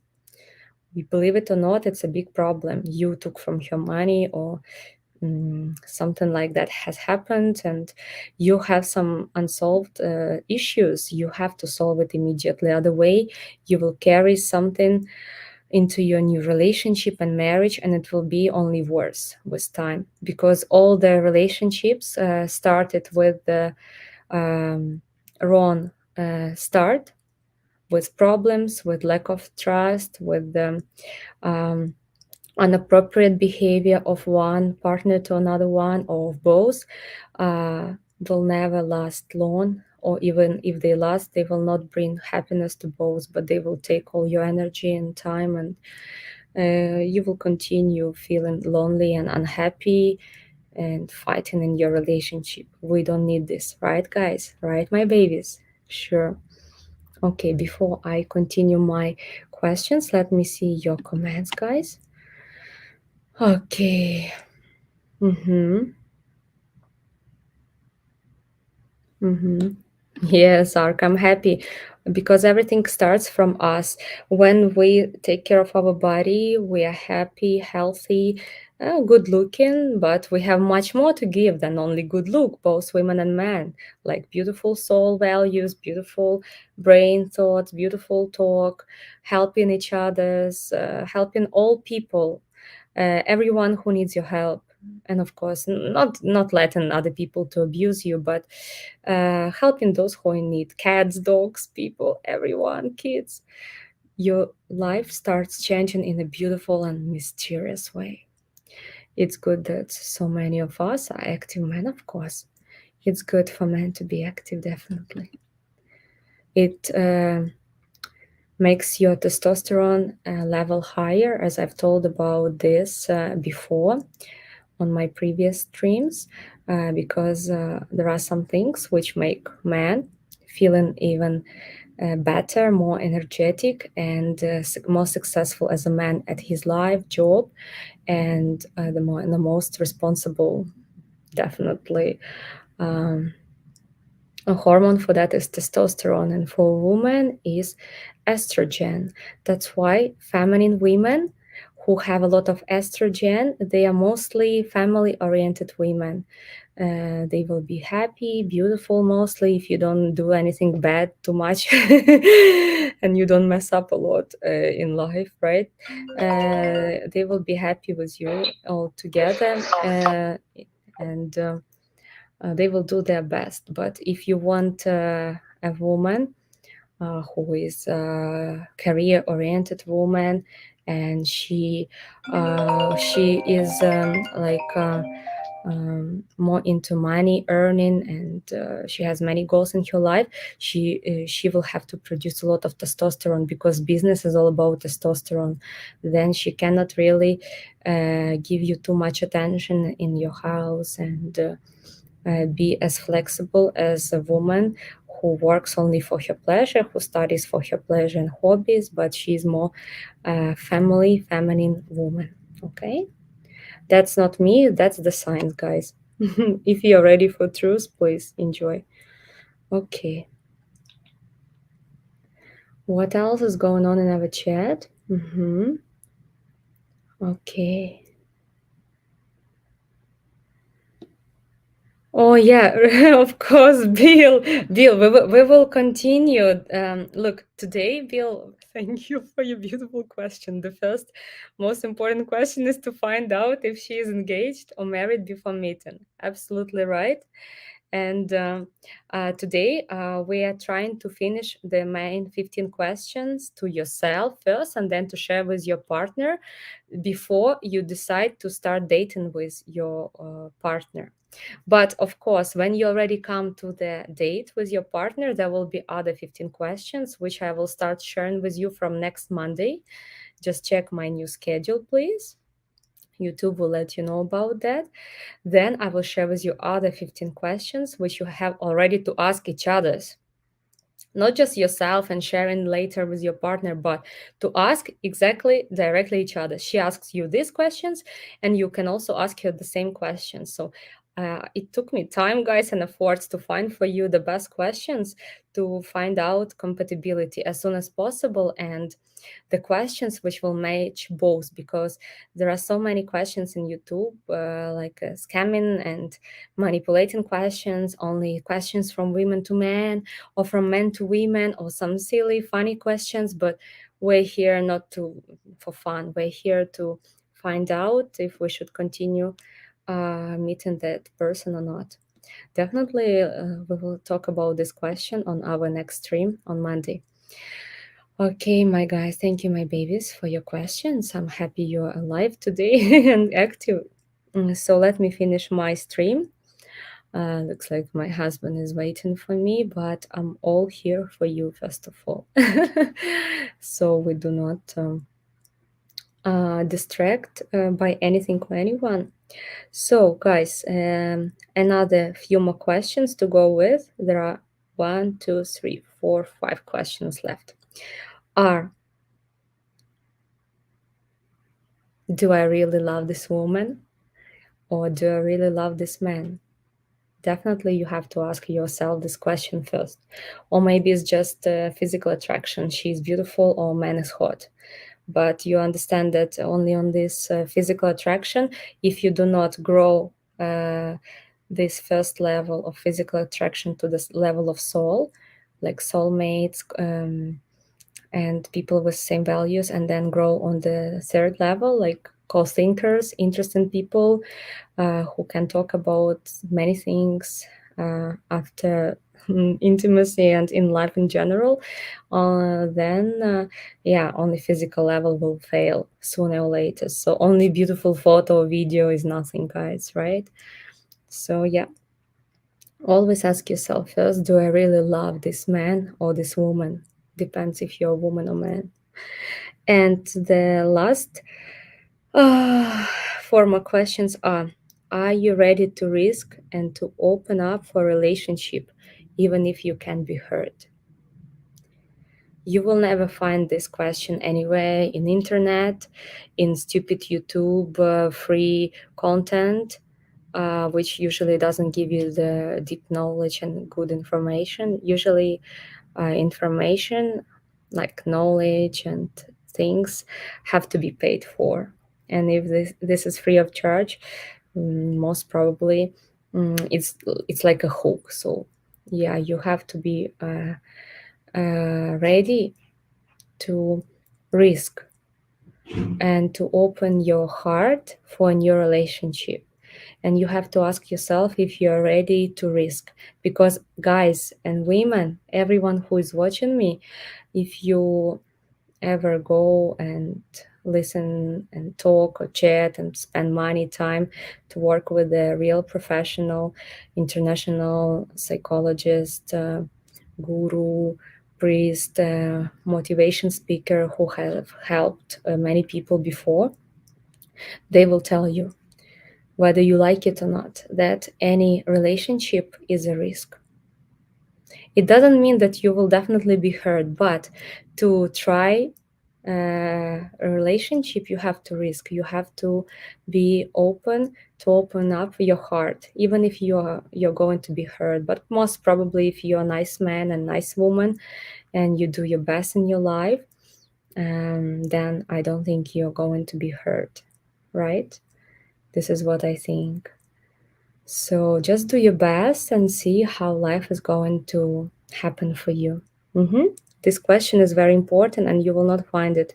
You believe it or not, it's a big problem. You took from her money, or something like that has happened, and you have some unsolved issues. You have to solve it immediately. Other way, you will carry something into your new relationship and marriage, and it will be only worse with time, because all the relationships started with the wrong start, with problems, with lack of trust, with the inappropriate behavior of one partner to another one, or of both, will never last long. Or even if they last, they will not bring happiness to both, but they will take all your energy and time, and you will continue feeling lonely and unhappy and fighting in your relationship. We don't need this, right, guys? Right, my babies? Sure. Okay, before I continue my questions, let me see your comments, guys. Okay. Mm-hmm. Mm-hmm. Yes, Ark, I'm happy, because everything starts from us. When we take care of our body, we are happy, healthy, good looking, but we have much more to give than only good look, both women and men, like beautiful soul values, beautiful brain thoughts, beautiful talk, helping each others, helping all people, everyone who needs your help. And of course, not letting other people to abuse you, but helping those who are in need, cats, dogs, people, everyone, kids. Your life starts changing in a beautiful and mysterious way. It's good that so many of us are active men, of course. It's good for men to be active, definitely. It makes your testosterone level higher, as I've told about this before on my previous streams, because there are some things which make men feeling even better, more energetic, and more successful as a man at his life, job, and the most responsible, definitely. Um, a hormone for that is testosterone, and for women is estrogen. That's why feminine women who have a lot of estrogen, they are mostly family-oriented women. They will be happy, beautiful, mostly if you don't do anything bad too much and you don't mess up a lot in life, right? They will be happy with you all together, and they will do their best. But if you want a woman who is a career-oriented woman, and she is more into money earning, and she has many goals in her life, she will have to produce a lot of testosterone, because business is all about testosterone. Then she cannot really give you too much attention in your house, and be as flexible as a woman who works only for her pleasure, who studies for her pleasure and hobbies, but she's more feminine woman. Okay? That's not me, that's the science, guys. If you're ready for truth, please enjoy. Okay. What else is going on in our chat? Okay. Oh yeah, of course, Bill. Bill, we will continue. Look, today, Bill, thank you for your beautiful question. The first most important question is to find out if she is engaged or married before meeting. Absolutely right. And today we are trying to finish the main 15 questions to yourself first, and then to share with your partner before you decide to start dating with your partner. But of course, when you already come to the date with your partner, there will be other 15 questions, which I will start sharing with you from next Monday. Just check my new schedule, please. YouTube will let you know about that. Then I will share with you other 15 questions, which you have already to ask each others, not just yourself and sharing later with your partner, but to ask exactly directly each other. She asks you these questions, and you can also ask her the same questions. So it took me time, guys, and efforts to find for you the best questions to find out compatibility as soon as possible, and the questions which will match both, because there are so many questions in YouTube, like scamming and manipulating questions, only questions from women to men, or from men to women, or some silly, funny questions. But we're here not to for fun. We're here to find out if we should continue meeting that person or not. Definitely, we will talk about this question on our next stream on Monday. Okay, my guys, thank you, my babies, for your questions. I'm happy you're alive today and active. So let me finish my stream. Looks like my husband is waiting for me, but I'm all here for you, first of all. So we do not distract by anything or anyone. So, guys, another few more questions to go with. There are 1, 2, 3, 4, 5 questions left. Do I really love this woman, or do I really love this man? Definitely you have to ask yourself this question first. Or maybe it's just physical attraction. She's beautiful, or man is hot. But you understand that only on this physical attraction, if you do not grow this first level of physical attraction to this level of soul, like soulmates, and people with same values, and then grow on the third level, like co-thinkers, interesting people who can talk about many things after intimacy and in life in general, then yeah, only physical level will fail sooner or later. So only beautiful photo or video is nothing, guys, right? So yeah, always ask yourself first, do I really love this man or this woman? depends if you're a woman or man. And the last four more questions are you ready to risk and to open up for a relationship, even if you can be hurt? You will never find this question anywhere in internet, in stupid YouTube free content, which usually doesn't give you the deep knowledge and good information. Usually, information like knowledge and things have to be paid for. And if this is free of charge, most probably it's like a hook. So yeah, you have to be ready to risk and to open your heart for a new relationship. And you have to ask yourself if you're ready to risk. Because, guys and women, everyone who is watching me, if you ever go and listen and talk or chat and spend money time to work with a real professional international psychologist, guru, priest, motivation speaker who have helped many people before, they will tell you, whether you like it or not, that any relationship is a risk. It doesn't mean that you will definitely be hurt, but to try a relationship, you have to risk. You have to be open, to open up your heart, even if you're going to be hurt. But most probably, if you're a nice man and nice woman, and you do your best in your life, then I don't think you're going to be hurt, right? This is what I think. So just do your best and see how life is going to happen for you. This question is very important, and you will not find it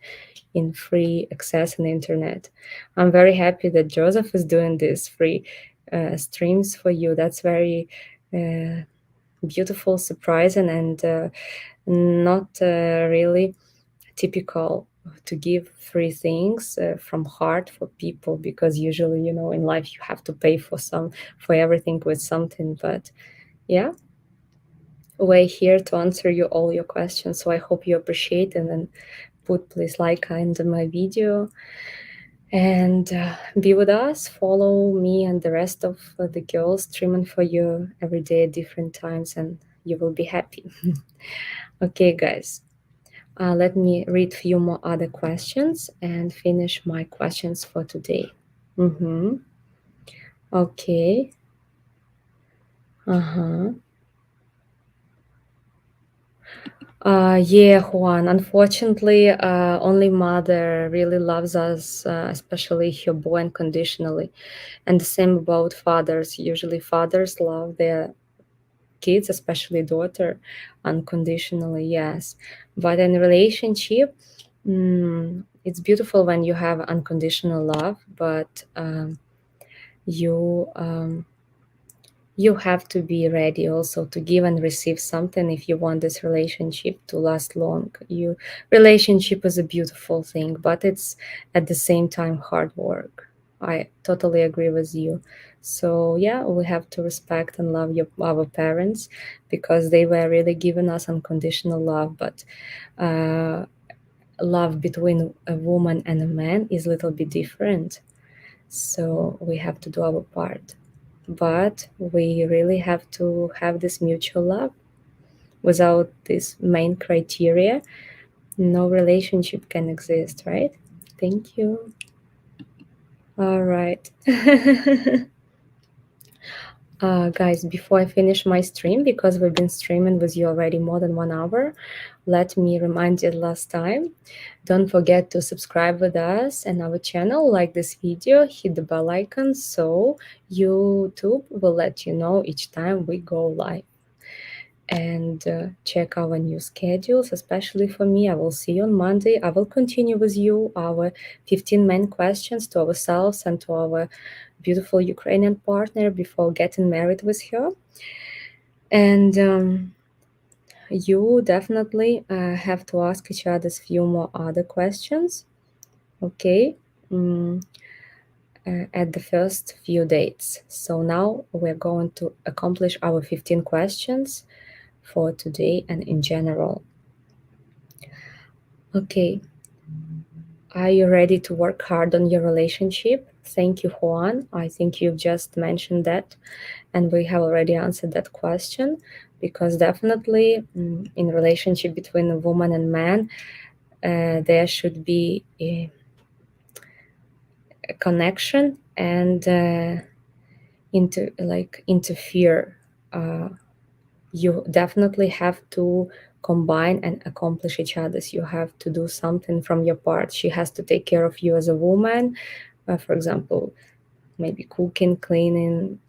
in free access on the internet. I'm very happy that Joseph is doing these free streams for you. That's very beautiful, surprising, and not really typical to give free things from heart for people, because usually, in life you have to pay for everything with something. But yeah, we're here to answer you all your questions, so I hope you appreciate it, and put please like under my video, and be with us. Follow me and the rest of the girls streaming for you every day at different times, and you will be happy. Okay, guys. Let me read a few more other questions and finish my questions for today. Okay. Uh-huh. Yeah, Juan. Unfortunately, only mother really loves us, especially her boy, unconditionally. And the same about fathers. Usually, fathers love their kids, especially daughter, unconditionally, yes. But in a relationship, it's beautiful when you have unconditional love, but you you have to be ready also to give and receive something if you want this relationship to last long. Relationship is a beautiful thing, but it's at the same time hard work. I totally agree with you. So yeah, we have to respect and love our parents, because they were really giving us unconditional love. But love between a woman and a man is a little bit different. So we have to do our part. But we really have to have this mutual love. Without this main criteria, no relationship can exist, right? Thank you. All right. Guys, before I finish my stream, because we've been streaming with you already more than 1 hour, let me remind you last time. Don't forget to subscribe with us and our channel, like this video, hit the bell icon so YouTube will let you know each time we go live. And check our new schedules, especially for me. I will see you on Monday. I will continue with you our 15 main questions to ourselves and to our beautiful Ukrainian partner before getting married with her. And you definitely have to ask each other a few more other questions, okay, at the first few dates. So now we're going to accomplish our 15 questions for today and in general. Okay. Are you ready to work hard on your relationship? Thank you, Juan. I think you've just mentioned that, and we have already answered that question because definitely in relationship between a woman and man, there should be a connection and interfere. Uh, you definitely have to combine and accomplish each other's. You have to do something from your part. She has to take care of you as a woman, for example, maybe cooking, cleaning,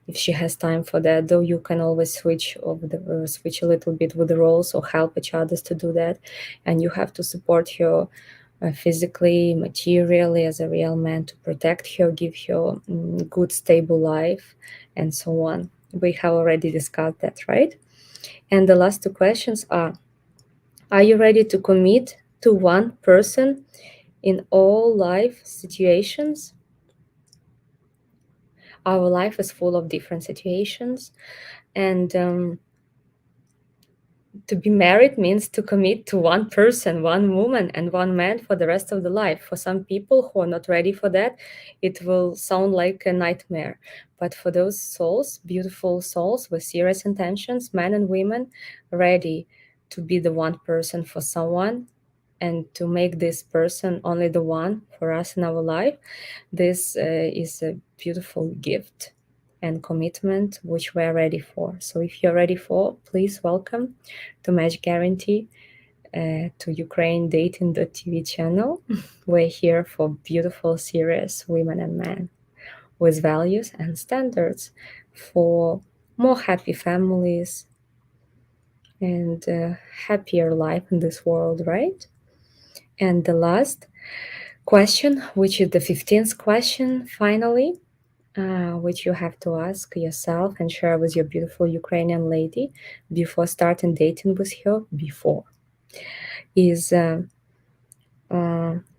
if she has time for that. Though you can always switch a little bit with the roles or help each others to do that, and you have to support her physically, materially as a real man, to protect her, give her good, stable life, and so on. We have already discussed that, right? And the last two questions are you ready to commit to one person in all life situations? Our life is full of different situations, and to be married means to commit to one person, one woman, and one man for the rest of the life. For some people who are not ready for that, it will sound like a nightmare. But for those souls, beautiful souls with serious intentions, men and women, ready to be the one person for someone and to make this person only the one for us in our life, this is a beautiful gift and commitment which we're ready for. So if you're ready for, please welcome to Match Guarantee, to Ukraine Dating.tv channel. We're here for beautiful, serious women and men with values and standards for more happy families and happier life in this world, right? And the last question, which is the 15th question, finally, which you have to ask yourself and share with your beautiful Ukrainian lady before starting dating with her, is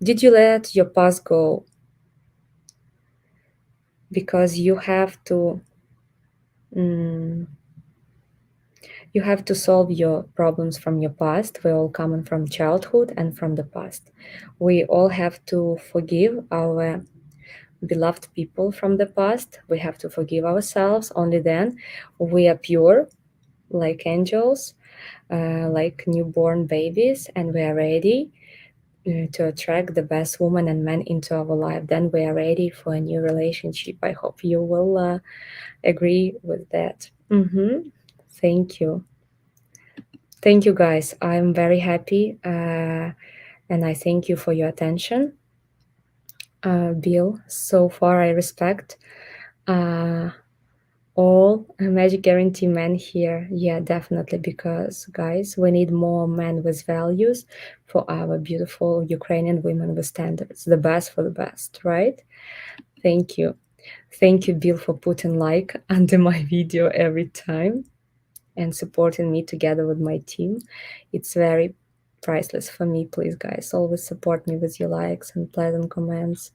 did you let your past go? Because you have to solve your problems from your past. We're all coming from childhood and from the past. We all have to forgive our beloved people from the past. We have to forgive ourselves. Only then we are pure, like angels, like newborn babies, and we are ready to attract the best woman and man into our life. Then we are ready for a new relationship. I hope you will agree with that. Thank you. Thank you, guys. I'm very happy, and I thank you for your attention. Bill, so far I respect all Magic Guarantee men here. Yeah, definitely, because, guys, we need more men with values for our beautiful Ukrainian women with standards. The best for the best, right? Thank you. Thank you, Bill, for putting like under my video every time and supporting me together with my team. It's very priceless for me. Please, guys, always support me with your likes and pleasant comments,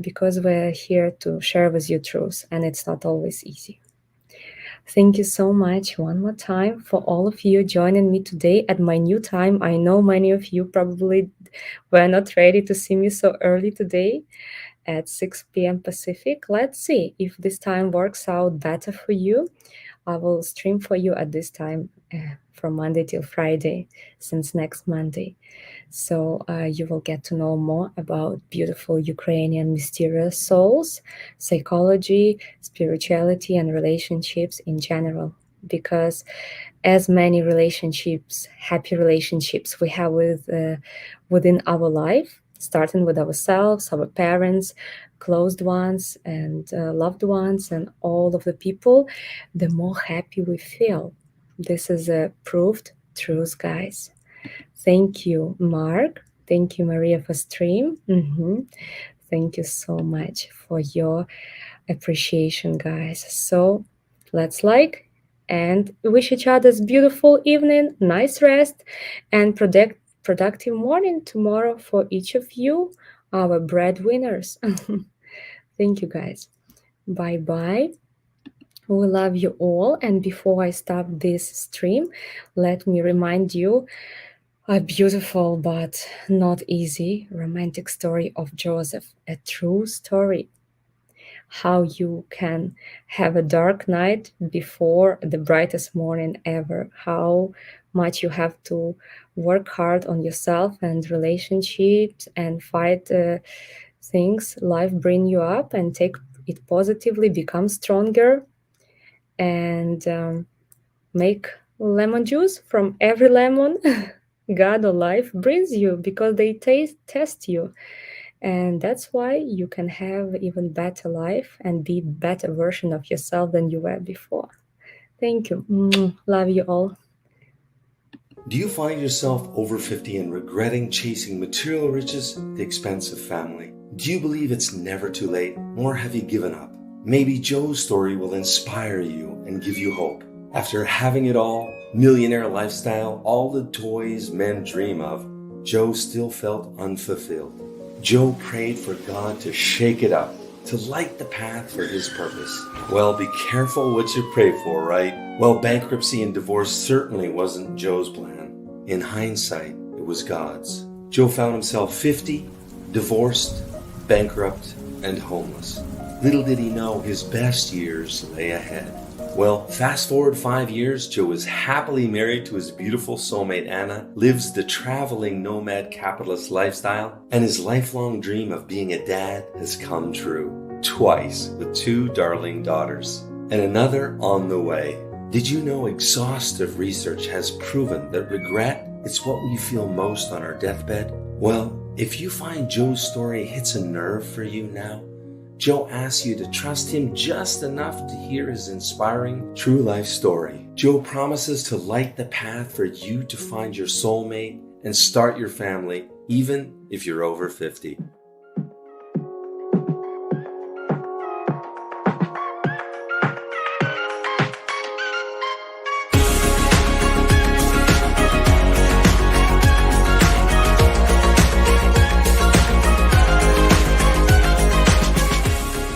because we're here to share with you truth, and it's not always easy. Thank you so much one more time for all of you joining me today at my new time. I know many of you probably were not ready to see me so early today at 6 p.m. Pacific. Let's see if this time works out better for you. I will stream for you at this time from Monday till Friday since next Monday. So you will get to know more about beautiful Ukrainian mysterious souls, psychology, spirituality, and relationships in general. Because as many relationships, happy relationships we have within our life, starting with ourselves, our parents, closed ones, and loved ones, and all of the people, the more happy we feel. This is a proved truth, guys. Thank you, Mark. Thank you, Maria, for stream. Thank you so much for your appreciation, guys. So let's like and wish each other's beautiful evening, nice rest, and productive morning tomorrow for each of you, our breadwinners. Thank you, guys. Bye bye. We love you all. And before I stop this stream, let me remind you A beautiful but not easy romantic story of Joseph, a true story. How you can have a dark night before the brightest morning ever, how much you have to work hard on yourself and relationships and fight things life bring you up and take it positively, become stronger, and make lemon juice from every lemon God or life brings you, because they test you. And that's why you can have even better life and be better version of yourself than you were before. Thank you. Love you all. Do you find yourself over 50 and regretting chasing material riches at the expense of family? Do you believe it's never too late, or have you given up? Maybe Joe's story will inspire you and give you hope. After having it all, millionaire lifestyle, all the toys men dream of, Joe still felt unfulfilled. Joe prayed for God to shake it up, to light the path for his purpose. Well, be careful what you pray for, right? Well, bankruptcy and divorce certainly wasn't Joe's plan. In hindsight, it was God's. Joe found himself 50, divorced, bankrupt, and homeless. Little did he know his best years lay ahead. Well, fast forward 5 years, Joe is happily married to his beautiful soulmate Anna, lives the traveling nomad capitalist lifestyle, and his lifelong dream of being a dad has come true. Twice, with 2 darling daughters, and another on the way. Did you know exhaustive research has proven that regret is what we feel most on our deathbed? Well, if you find Joe's story hits a nerve for you now, Joe asks you to trust him just enough to hear his inspiring true life story. Joe promises to light the path for you to find your soulmate and start your family, even if you're over 50.